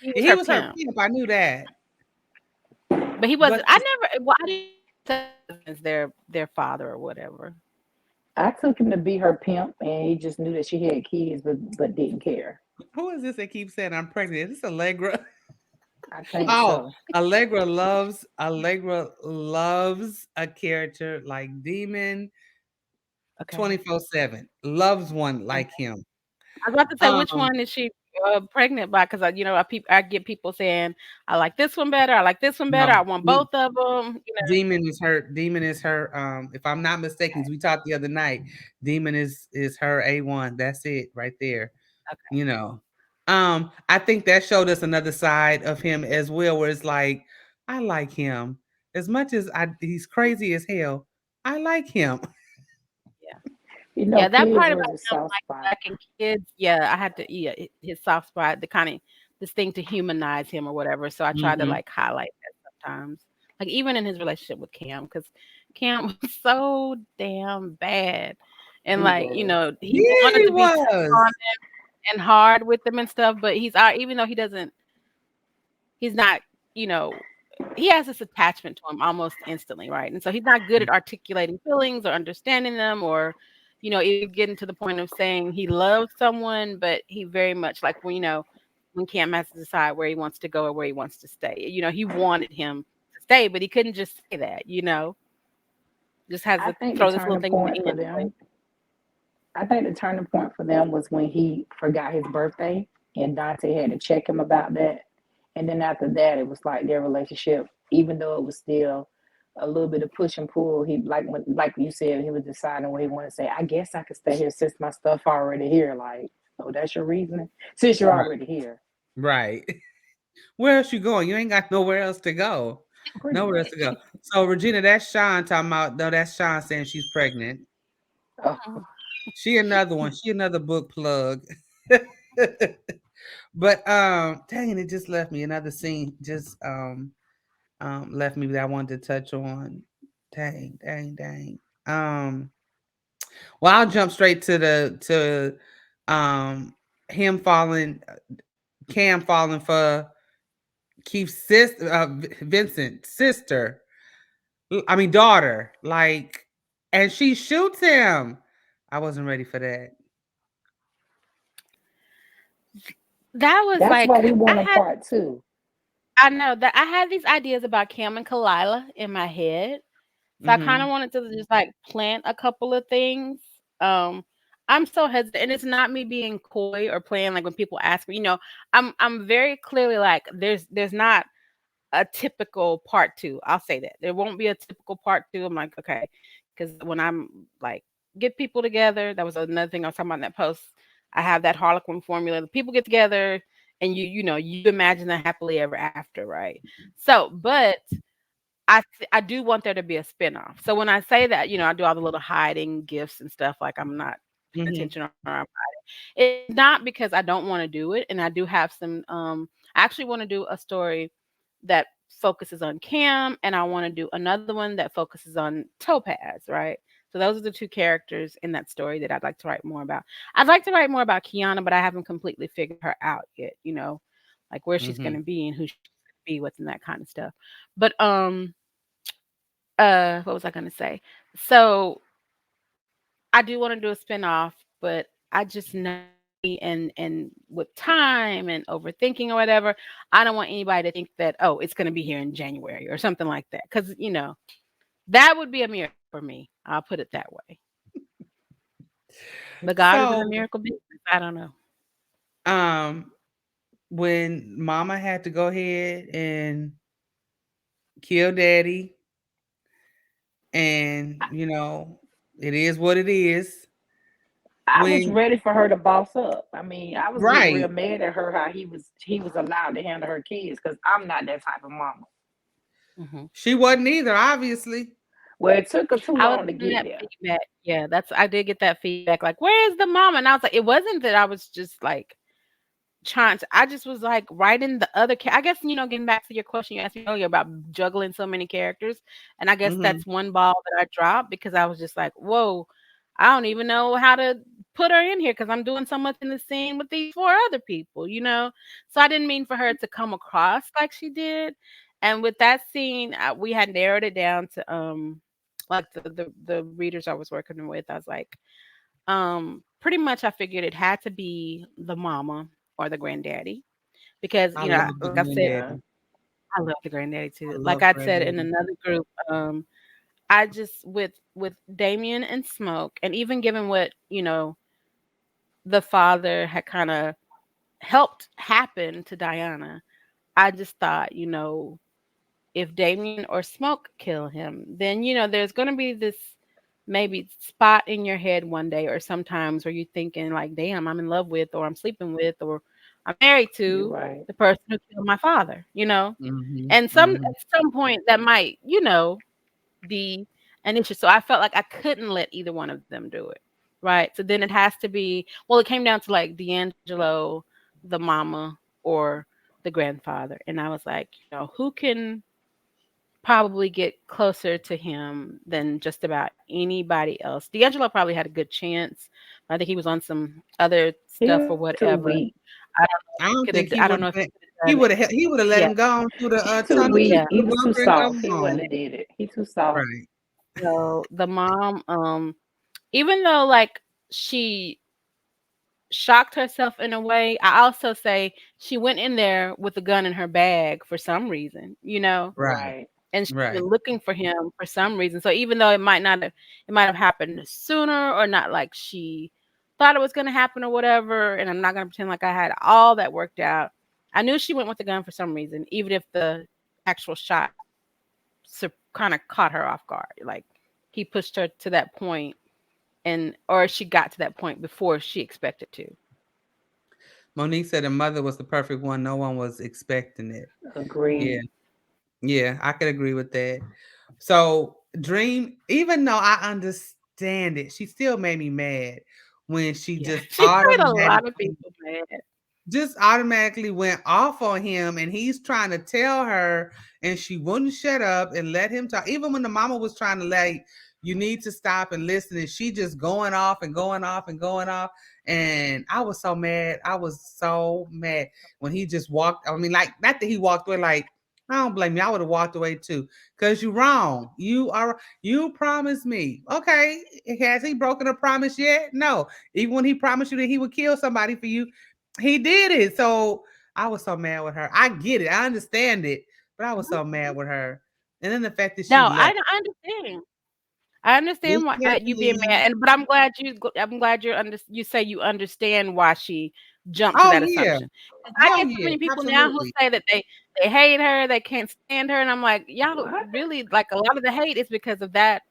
he was He her was her pimp. pimp. I knew that. But he But wasn't I never well, I didn't as their father or whatever. I took him to be her pimp, and he just knew that she had kids, but didn't care. who is this that keeps saying I'm pregnant? Is this Allegra? I think Oh, so. Allegra loves a character like Demon Okay. 24/7. Loves one Okay. like him. I was about to say which Um, one is she pregnant by? Because I get people saying I like this one better. I like this one better. no, I want both of them. Demon is her. If I'm not mistaken, 'cause we talked the other night. Demon is her A1. That's it right there. Okay. You know. I think that showed us another side of him as well, where it's like, I like him. As much as he's crazy as hell, I like him. Yeah. Yeah, that Kids part was about a him soft like spot. liking kids, yeah, I had to his soft spot, the kind of this thing to humanize him or whatever. So I tried to Hmm. like highlight that sometimes. Like even in his relationship with Cam, because Cam was so damn bad. And He like, was. he Yeah, wanted he to be tough was. on and hard with them and stuff, but even though he's not, you know, he has this attachment to him almost instantly, right? And so he's not good at articulating feelings or understanding them or, even getting to the point of saying he loves someone, but he very much like when, when Cam has to decide where he wants to go or where he wants to stay. He wanted him to stay, but he couldn't just say that. Just has I to think the throw this little turning thing in point the for end. Like, them, I think the turning point for them was when he forgot his birthday and Dante had to check him about that. And then after that, it was like their relationship, even though it was still a little bit of push and pull. He like you said, he was deciding what he wanted to say. I guess I could stay here since my stuff already here. Like, oh, that's your reasoning? Since you're Right. already here. Right. Where else you going? You ain't got nowhere else to go. Pretty Nowhere else to much. go. So Regina, that's Sean talking about. No, that's Sean saying she's pregnant. Oh, She another one. She another book plug. But dang, it just left me another scene. Just left me that I wanted to touch on. Dang, dang, dang. Well, I'll jump straight to um him falling, Cam falling for Keith's sister, Vincent's sister. I mean daughter. Like, and she shoots him. I wasn't ready for that. that was that's why like we want a part two. I know that I had these ideas about Cam and Kalila in my head. So I kind Mm-hmm. of wanted to just like plant a couple of things. Um, I'm so hesitant, and it's not me being coy or playing like when people ask me. I'm very clearly like there's not a typical part two. I'll say that there won't be a typical part two. I'm like okay, because when I'm like get people together, that was another thing I was talking about in that post. I have that Harlequin formula. The people get together, and you imagine the happily ever after, right? So, but I do want there to be a spinoff. So when I say that, I do all the little hiding gifts and stuff like I'm not paying Mm-hmm. attention or I'm hiding. It's not because I don't want to do it. And I do have some I actually want to do a story that focuses on Cam and I want to do another one that focuses on Topaz, right? So those are the two characters in that story that I'd like to write more about. I'd like to write more about Kiana, but I haven't completely figured her out yet, like where she's Mm-hmm. gonna be and who she's gonna be with and that kind of stuff. But what was I gonna say? So I do want to do a spinoff, but I just know me and with time and overthinking or whatever, I don't want anybody to think that it's gonna be here in January or something like that. Because that would be a miracle for me. I'll put it that way. But God is in the So miracle business. I don't know. um when mama had to go ahead and kill daddy, and it is what it is. I was When ready for her to boss up. I mean, I was getting real right. mad at her how he was allowed to handle her kids because I'm not that type of mama. Hmm. She wasn't either, obviously. Well, it took her too I was long to getting get that there. feedback. Yeah, I did get that feedback. Like, where is the mom? And I was like, it wasn't that I was just like trying to I just was like writing the other I guess getting back to your question you asked me earlier about juggling so many characters, and I guess Hmm. that's one ball that I dropped because I was just like, whoa, I don't even know how to put her in here because I'm doing so much in the scene with these four other people. So I didn't mean for her to come across like she did. And with that scene, we had narrowed it down to like the readers I was working with. I was like, pretty much I figured it had to be the mama or the granddaddy because, I love the like I said, Yeah. granddaddy. I love the granddaddy I too. Like love I said in granddaddy. another group, I just with Damien and Smoke, and even given what the father had kind of helped happen to Diana, I just thought, if Damien or Smoke kill him, then there's gonna be this maybe spot in your head one day or sometimes where you're thinking like, damn, I'm in love with or I'm sleeping with or I'm married You're to right. the person who killed my father. Hmm. And Hmm. at some point that might, be an issue. So I felt like I couldn't let either one of them do it. Right. So then it has to be it came down to like D'Angelo, the mama, or the grandfather. And I was like, who can probably get closer to him than just about anybody else. D'Angelo probably had a good chance. I think he was on some other He stuff or was too whatever. weak. I don't know if he could have. I don't know if he could have done it. He would have let Yeah, him go on through the He too tunnel, weak. yeah. through He the was too bunker, and soft. come He wouldn't home. have did it. He too soft. Right. So the mom, even though like she shocked herself in a way. I also say she went in there with a gun in her bag for some reason, Right. Right. and she Right. was looking for him for some reason. So even though it might have happened sooner or not like she thought it was going to happen or whatever, and I'm not going to pretend like I had all that worked out. I knew she went with the gun for some reason, even if the actual shot kind of caught her off guard. Like he pushed her to that point, and or she got to that point before she expected to. Monique said her mother was the perfect one. No one was expecting it. Yeah. Agreed. Yeah, I could agree with that. So Dream, even though I understand it, she still made me mad when she Yeah, just she made a lot of automatically people mad. went off on him, and he's trying to tell her, and she wouldn't shut up and let him talk. Even when the mama was trying to, like, you need to stop and listen, and she just going off and going off and going off. And I was so mad. I was so mad when he just walked. I mean, like, not that he walked away, like, I don't blame you. I would have walked away too. Cause you're wrong. You promised me. Okay. Has he broken a promise yet? No. Even when he promised you that he would kill somebody for you, he did it. So I was so mad with her. I get it. I understand it. But I was so mad with her. And then the fact that she No, left. I understand. I Yes, understand why yes, you being Leah. mad, and but I'm glad you say you understand why she jumped to Oh that yeah. assumption. 'Cause I Oh get so yeah. many people now who Absolutely. say that they hate her, they can't stand her, and I'm like, y'all What? really like a lot of the hate is because of that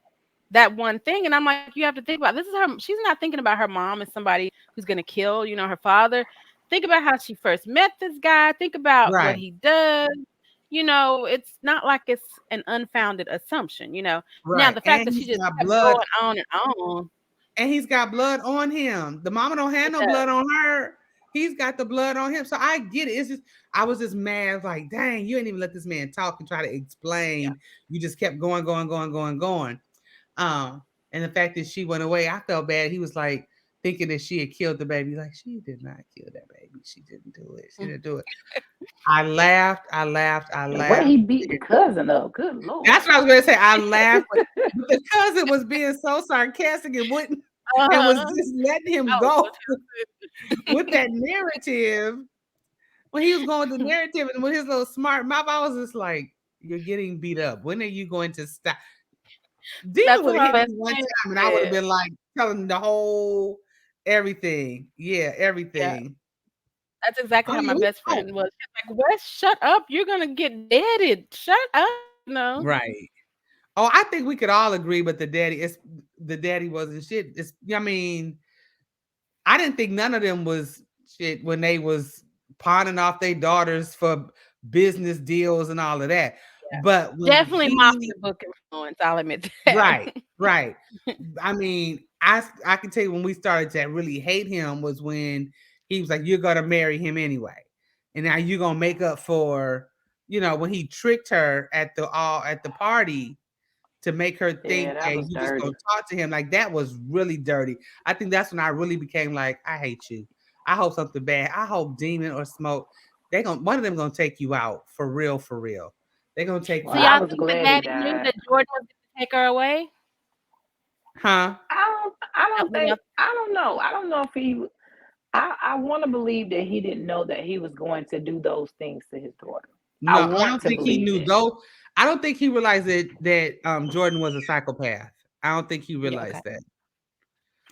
one thing. And I'm like, you have to think about this is her. She's not thinking about her mom as somebody who's gonna kill, her father. Think about how she first met this guy. Think about what Right. he does. It's not like it's an unfounded assumption. Now Right. the fact And that she he's just got kept blood. going on and on, And he's got blood on him. The mama don't have it no blood does. on her. He's got the blood on him. So I get it. It's just I was just mad, like, dang, you ain't even let this man talk and try to Yeah. explain. You just kept going, going, going, going, going. Um, and the fact that she went away, I felt bad. He was like thinking that she had killed the baby. Like, she did not kill that baby. She didn't do it. She Mm. didn't do it. I laughed. I laughed. I The way laughed. he beat the cousin up. Good That's Lord. what I was gonna say. I laughed, but the cousin was being so sarcastic and wouldn't and was Uh-huh. just letting him Oh, go well, with that narrative. When he was going with the narrative and with his little smart mouth, I was just like, "You're getting beat up. When are you going to stop?" Demon that's would what have my hit me best one friend time, and I would have said. been like telling the whole everything. Yeah, Yeah, everything. that's exactly Oh how yeah, my we best oh, friend was. She's like, Wes, shut up. You're gonna get deaded. Shut up. right. Oh, I think we could all agree, but the daddy wasn't shit. I mean, I didn't think none of them was shit when they was pawning off their daughters for business deals and all of that. But when Definitely mafia he book influence, I'll admit that. right, right. I mean, I can tell you when we started to really hate him was when he was like, "You're gonna marry him anyway," and now you're gonna make up for, when he tricked her at the party to make her Yeah, think that that was you just gonna dirty. talk to him. Like, that was really dirty. I think that's when I really became like, I hate you. I hope something bad. I hope Demon or Smoke, one of them gonna take you out for real, for real. They're gonna take So Well, you I y'all out. was think the glad he daddy knew died. that Jordan was gonna take her away? Huh? I don't When y'all think, I don't know. I don't know if he, I want to believe that he didn't know that he was going to do those things to his daughter. I No, I want don't to think he believe knew that. though. I don't think he realized that Jordan was a psychopath. I don't think he Yeah, okay. realized that.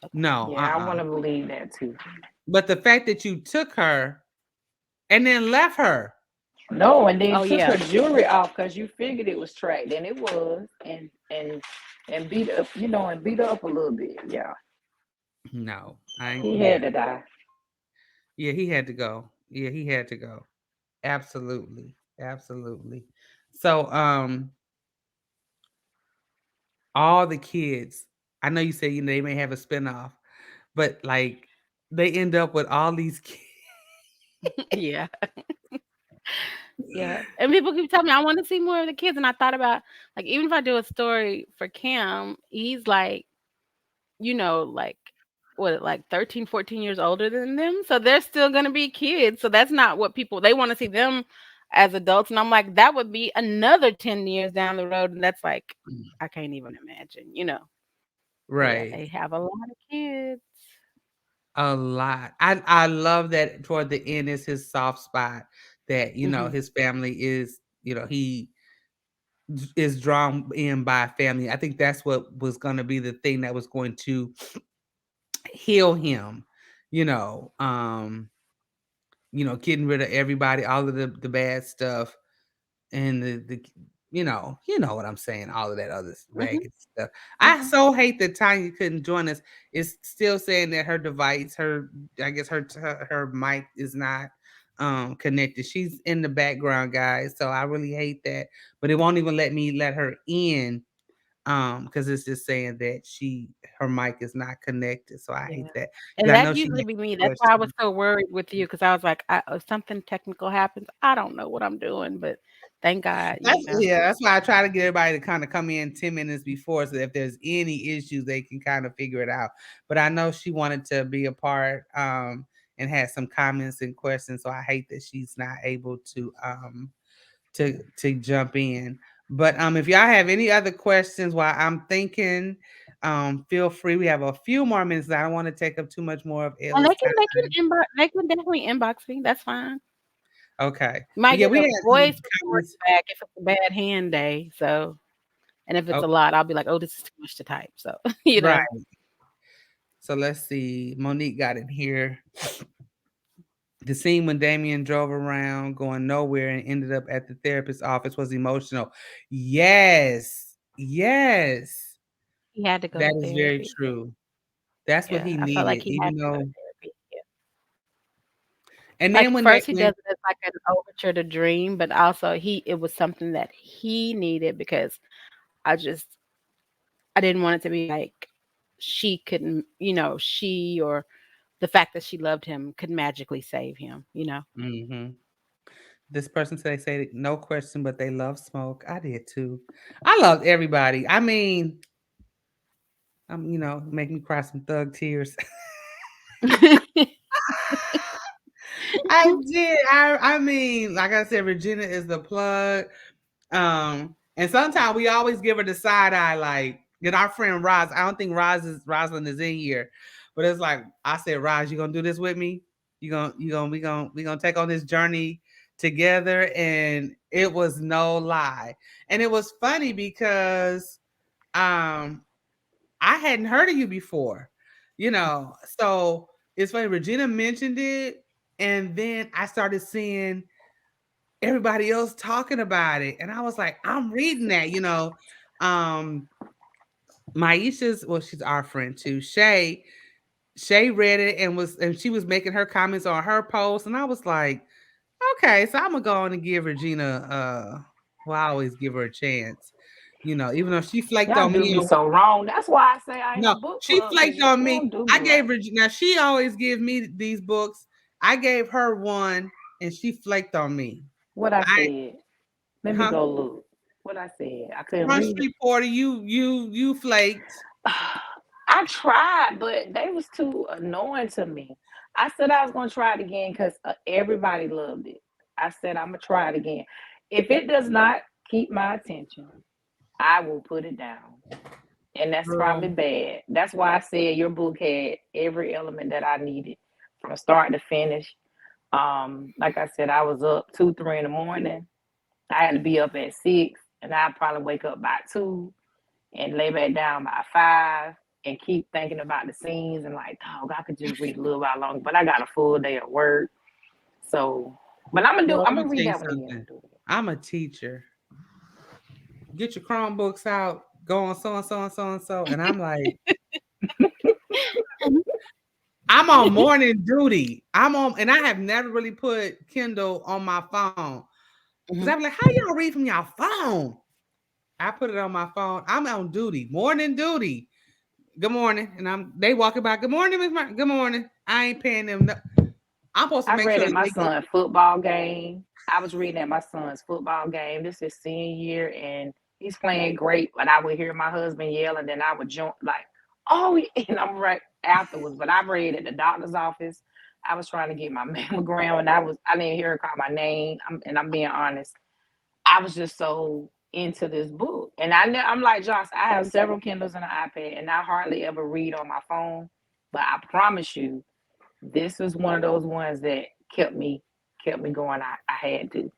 Okay. No, Yeah, I uh-uh. want to believe that too. But the fact that you took her and then left her. No, and then Oh took yeah. her jewelry off because you figured it was tracked, and it was, and beat up, and beat her up a little bit. Yeah, No, I ain't he yeah. had to die. Yeah, he had to go. Yeah, he had to go. Absolutely. Absolutely. So all the kids, I know you say they may have a spinoff, but like they end up with all these kids. Yeah. Yeah. And people keep telling me I want to see more of the kids. And I thought about like even if I do a story for Cam, he's like what, like 13, 14 years older than them. So they're still gonna be kids. So that's not what people they want to see them as adults. And I'm like, that would be another 10 years down the road. And that's like I can't even imagine. But yeah, Right. they have a lot of kids. A lot. I love that toward the end is his soft spot that, Hmm. his family is, he is drawn in by family. I think that's what was going to be the thing that was going to heal him, you know, um, getting rid of everybody, all of the bad stuff and the what I'm saying, all of that other Hmm. ragged stuff. I Hmm. so hate that Tanya couldn't join us. It's still saying that her device, I guess her mic is not connected. She's in the background, guys. So I really hate that. But it won't even let me let her in because it's just saying that her mic is not connected. So I Yeah. hate that because And I that know she usually had be me. That's why I was questions. so worried with you because I was like, if something technical happens, I don't know what I'm doing, but thank God, you know. That's why I try to get everybody to kind of come in 10 minutes before so that if there's any issues, they can kind of figure it out. But I know she wanted to be a part and had some comments and questions. So I hate that she's not able to jump in. But if y'all have any other questions while I'm thinking, feel free. We have a few more minutes. I don't want to take up too much more of And Ella's time. they can definitely inbox me. That's fine. Okay. But Might yeah, get we a had some voice recording comments. back if it's a bad hand day. So, and if it's a Okay. lot, I'll be like, oh, this is too much to type. So, you know. Right. So let's see. Monique got in here. The scene when Damien drove around going nowhere and ended up at the therapist's office was emotional. Yes. Yes. He had to go That to is very therapy. true. That's what Yeah, he I felt like needed, he had even to go to though therapy. Yeah. and then Like when first he when does it as like an overture to Dream, but also it was something that he needed because I just I didn't want it to be like she couldn't, she or the fact that she loved him could magically save him, you know. mhm. This person said they say no question, but they love smoke. I did too. I loved everybody. I mean, make me cry some thug tears. I did. I mean, like I said, Regina is the plug. And sometimes we always give her the side eye, like get our friend Roz. I don't think Rosalind is in here, but it's like I said, Roz, you gonna do this with me? We gonna take on this journey together, and it was no lie. And it was funny because um I hadn't heard of you before, So it's funny. Regina mentioned it, and then I started seeing everybody else talking about it. And I was like, I'm reading that. Um, Maisha's, well, she's our friend too. Shay read it and she was making her comments on her post. And I was like, okay, so I'm gonna go on and give Regina well, I always give her a chance. Even though she flaked Y'all on do me me and so wrong. That's why I say I ain't a no, book she club because flaked you on me. don't do I me gave right. Regina, now she always give me these books. I gave her one and she flaked on me. What I I said. Let me huh? go look. What I said. I couldn't Front read it. Street Porter, you flaked. I tried, but they was too annoying to me. I said I was gonna try it again because everybody loved it. I said I'm gonna try it again. If it does not keep my attention, I will put it down, and that's Girl. probably bad. That's why I said your book had every element that I needed from start to finish. Like I said, I was up 2, 3 in the morning. I had to be up at 6, and I'd probably wake up by 2 and lay back down by 5 and keep thinking about the scenes and like, dog, I could just read a little while longer, but I got a full day of work. So, but Girl, I'm let me gonna tell read you that one again. I'm something. gonna do it again. I'm a teacher. Get your Chromebooks out, go on so and so and so and so. And I'm like, I'm on morning duty. And I have never really put Kindle on my phone. Cause Mhm. I'm like, how y'all read from your phone? I put it on my phone. I'm on duty, morning duty. Good morning. And they walking by. Good morning, Miss Good morning. I ain't paying them. I'm supposed to I make read sure at that my they get. son's football game. I was reading at my son's football game. This is senior year, and he's playing great. But I would hear my husband yell, and then I would jump like, "Oh!" And I'm right afterwards. But I read at the doctor's office. I was trying to get my mammogram, and I didn't hear her call my name. I'm being honest. I was just so into this book, and I'm like Josh. I have several Kindles and an iPad, and I hardly ever read on my phone. But I promise you. this was one of those ones that kept me going. I had to.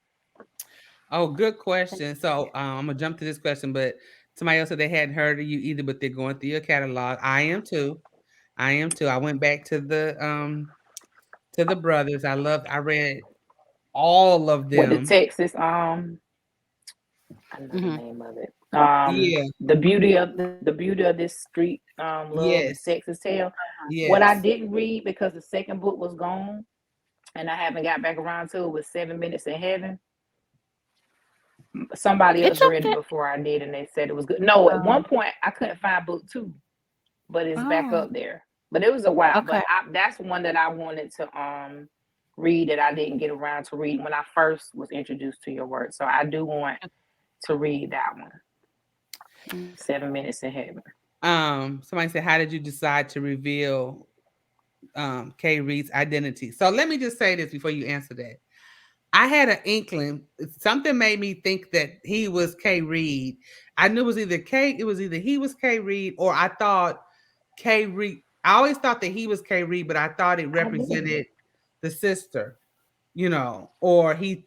Oh, good question. So I'm gonna jump to this question, but somebody else said they hadn't heard of you either, but they're going through your catalog. I am too. I am too. I went back to the brothers. I read all of With the them. Texas, I know the Mhm. name of it. Yeah. The beauty of this street, love, the Yes. Texas tale. What I Yes. didn't read because the second book was gone, and I haven't got back around to it, was 7 Minutes in Heaven. Somebody else It's up read it there. before I did, and they said it was good. No, at one Um, point I couldn't find book two, but it's back oh, up there. But it was a while. okay. But that's one that I wanted to read that I didn't get around to read when I first was introduced to your work. So I do want to read that one. Okay. 7 Minutes in Heaven. Somebody said, how did you decide to reveal Kay Reed's identity? So let me just say this before you answer that. I had an inkling. Something made me think that he was Kay Reed. I knew it was either he was Kay Reed, or I thought Kay Reed. I always thought that he was Kay Reed, but I thought it I did. represented the sister, or he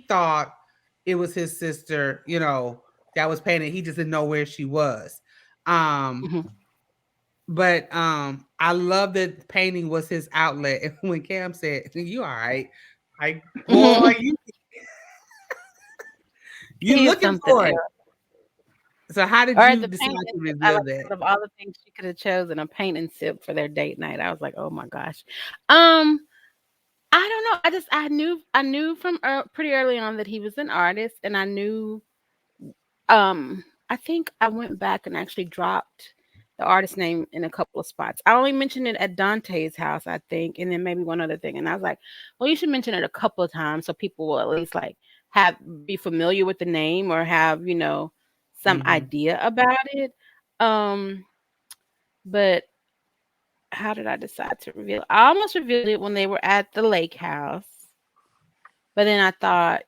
thought it was his sister, that was painted. He just didn't know where she was. Um, Mhm. but I love that painting was his outlet. And when Cam said, "You all right?" Like, boy, you He is looking something for it. else. So how did Or you the decide paint and to sip. I reveal like that? out of all the things she could have chosen, a paint and sip for their date night. I was like, oh my gosh. Um, I don't know. I knew from pretty early on that he was an artist, and I knew. I think I went back and actually dropped the artist name in a couple of spots. I only mentioned it at Dante's house, I think, and then maybe one other thing. And I was like, well, you should mention it a couple of times so people will at least like have be familiar with the name or have some Mhm. idea about it. Um, but how did I decide to reveal? I almost revealed it when they were at the lake house. But then I thought,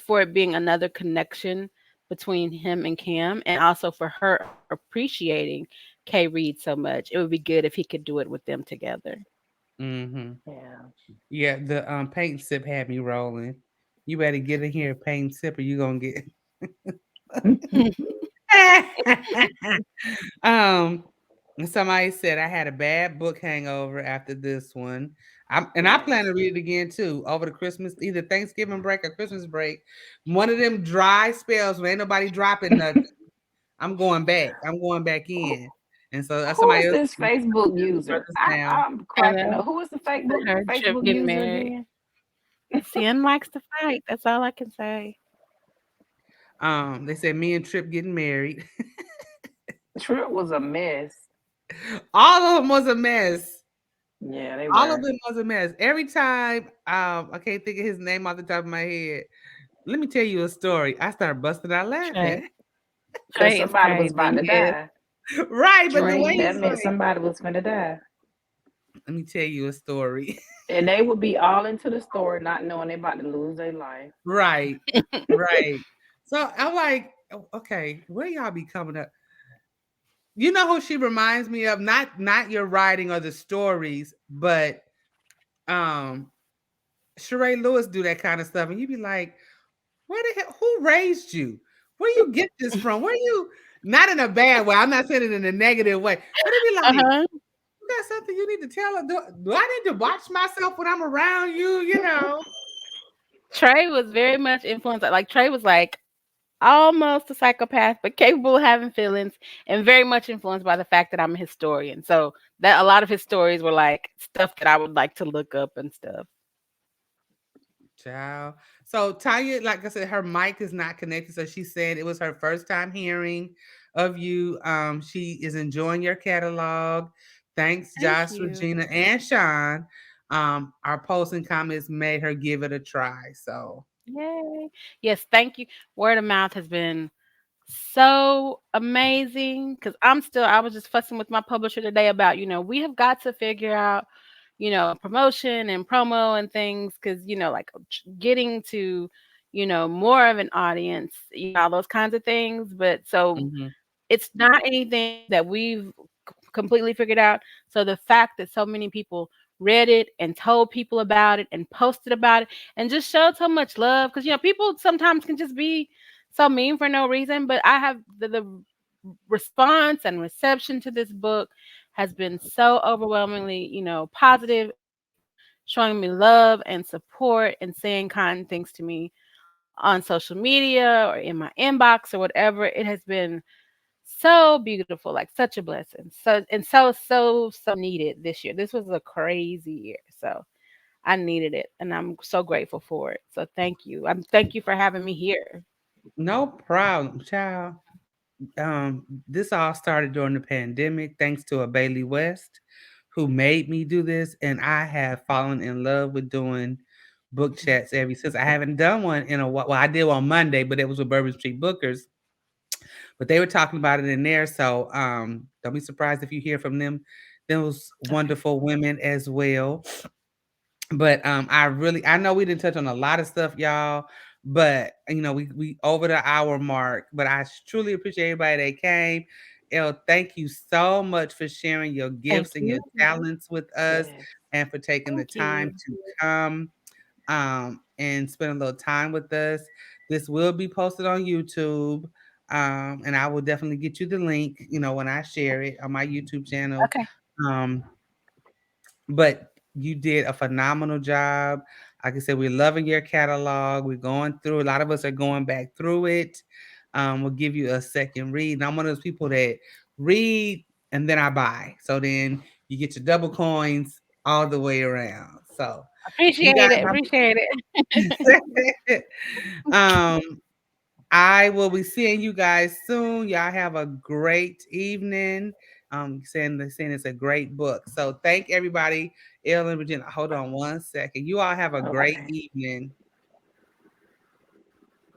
for it being another connection between him and Cam, and also for her appreciating Kay Reed so much, it would be good if he could do it with them together. Mhm. Yeah. Yeah, the paint sip had me rolling. You better get in here, paint sip, or you gonna get. um, and somebody said I had a bad book hangover after this one. I plan Yes. to read it again too over the Christmas, either Thanksgiving break or Christmas break. One of them dry spells when ain't nobody dropping nothing. I'm going back. I'm going back Who, in. And so who somebody is else this Facebook user? brothers now. I'm I cracking know. up. Who is the Facebook Her trip Facebook getting user married. again? Sin likes to fight. That's all I can say. They said me and Trip getting married. Trip was a mess. All of them was a mess. Yeah, they All of were. them was a mess. Every time, I can't think of his name off the top of my head. Let me tell you a story. I started busting out laughing. Trey. Because Trey is somebody was about crazy. to Yes. die. Right, but the way Right. That he's meant like, somebody was going to die. let me tell you a story. And they would be all into the story, not knowing they about to lose their life. Right, right. So I'm like, okay, where y'all be coming up? You know who she reminds me of? Not your writing or the stories, but um Sheree Lewis do that kind of stuff, and you be like, where the hell? Who raised you? Where you get this from? Where you? Not in a bad way. I'm not saying it in a negative way, but it be like, Uh-huh. you got something you need to tell her. Do I need to watch myself when I'm around you? Trey was very much influenced. Like Trey was like almost a psychopath, but capable of having feelings and very much influenced by the fact that I'm a historian. So that a lot of his stories were like stuff that I would like to look up and stuff. Child. So Tanya, like I said, her mic is not connected. So she said it was her first time hearing of you. She is enjoying your catalog. Thanks, Thank Josh, you. Regina, and Sean. Our posts and comments made her give it a try. So Yay. Yes, thank you. Word of mouth has been so amazing because I was just fussing with my publisher today about, we have got to figure out, promotion and promo and things because, like getting to, more of an audience, all those kinds of things. But so mhm. it's not anything that we've completely figured out. So the fact that so many people read it and told people about it and posted about it and just showed so much love. Because, people sometimes can just be so mean for no reason. But I have the response and reception to this book has been so overwhelmingly, positive, and showing me love and support and saying kind things to me on social media or in my inbox or whatever. It has been so beautiful, like such a blessing. So needed this year. This was a crazy year. So I needed it and I'm so grateful for it. So thank you for having me here. No problem, child. This all started during the pandemic, thanks to a Bailey West who made me do this, and I have fallen in love with doing book chats ever since. I haven't done one in a while. Well, I did on Monday, but it was with Bourbon Street Bookers. But they were talking about it in there, so don't be surprised if you hear from them, those Okay. wonderful women as well. But I know we didn't touch on a lot of stuff, y'all. But we over the hour mark. But I truly appreciate everybody that came. Elle, thank you so much for sharing your Thank gifts and your you. talents with us, Yes. and for taking the Thank time you. to come and spend a little time with us. This will be posted on YouTube. And I will definitely get you the link, when I share it on my YouTube channel. Okay. Um, but you did a phenomenal job. Like I said, we're loving your catalog. We're going through. A lot of us are going back through it. We'll give you a second read. And I'm one of those people that read and then I buy. So then you get your double coins all the way around. So you guys, Appreciate it. Appreciate it. um, I will be seeing you guys soon. Y'all have a great evening. Saying it's a great book. So thank everybody. Elle and Regina, hold on one second. You all have a great Okay. evening.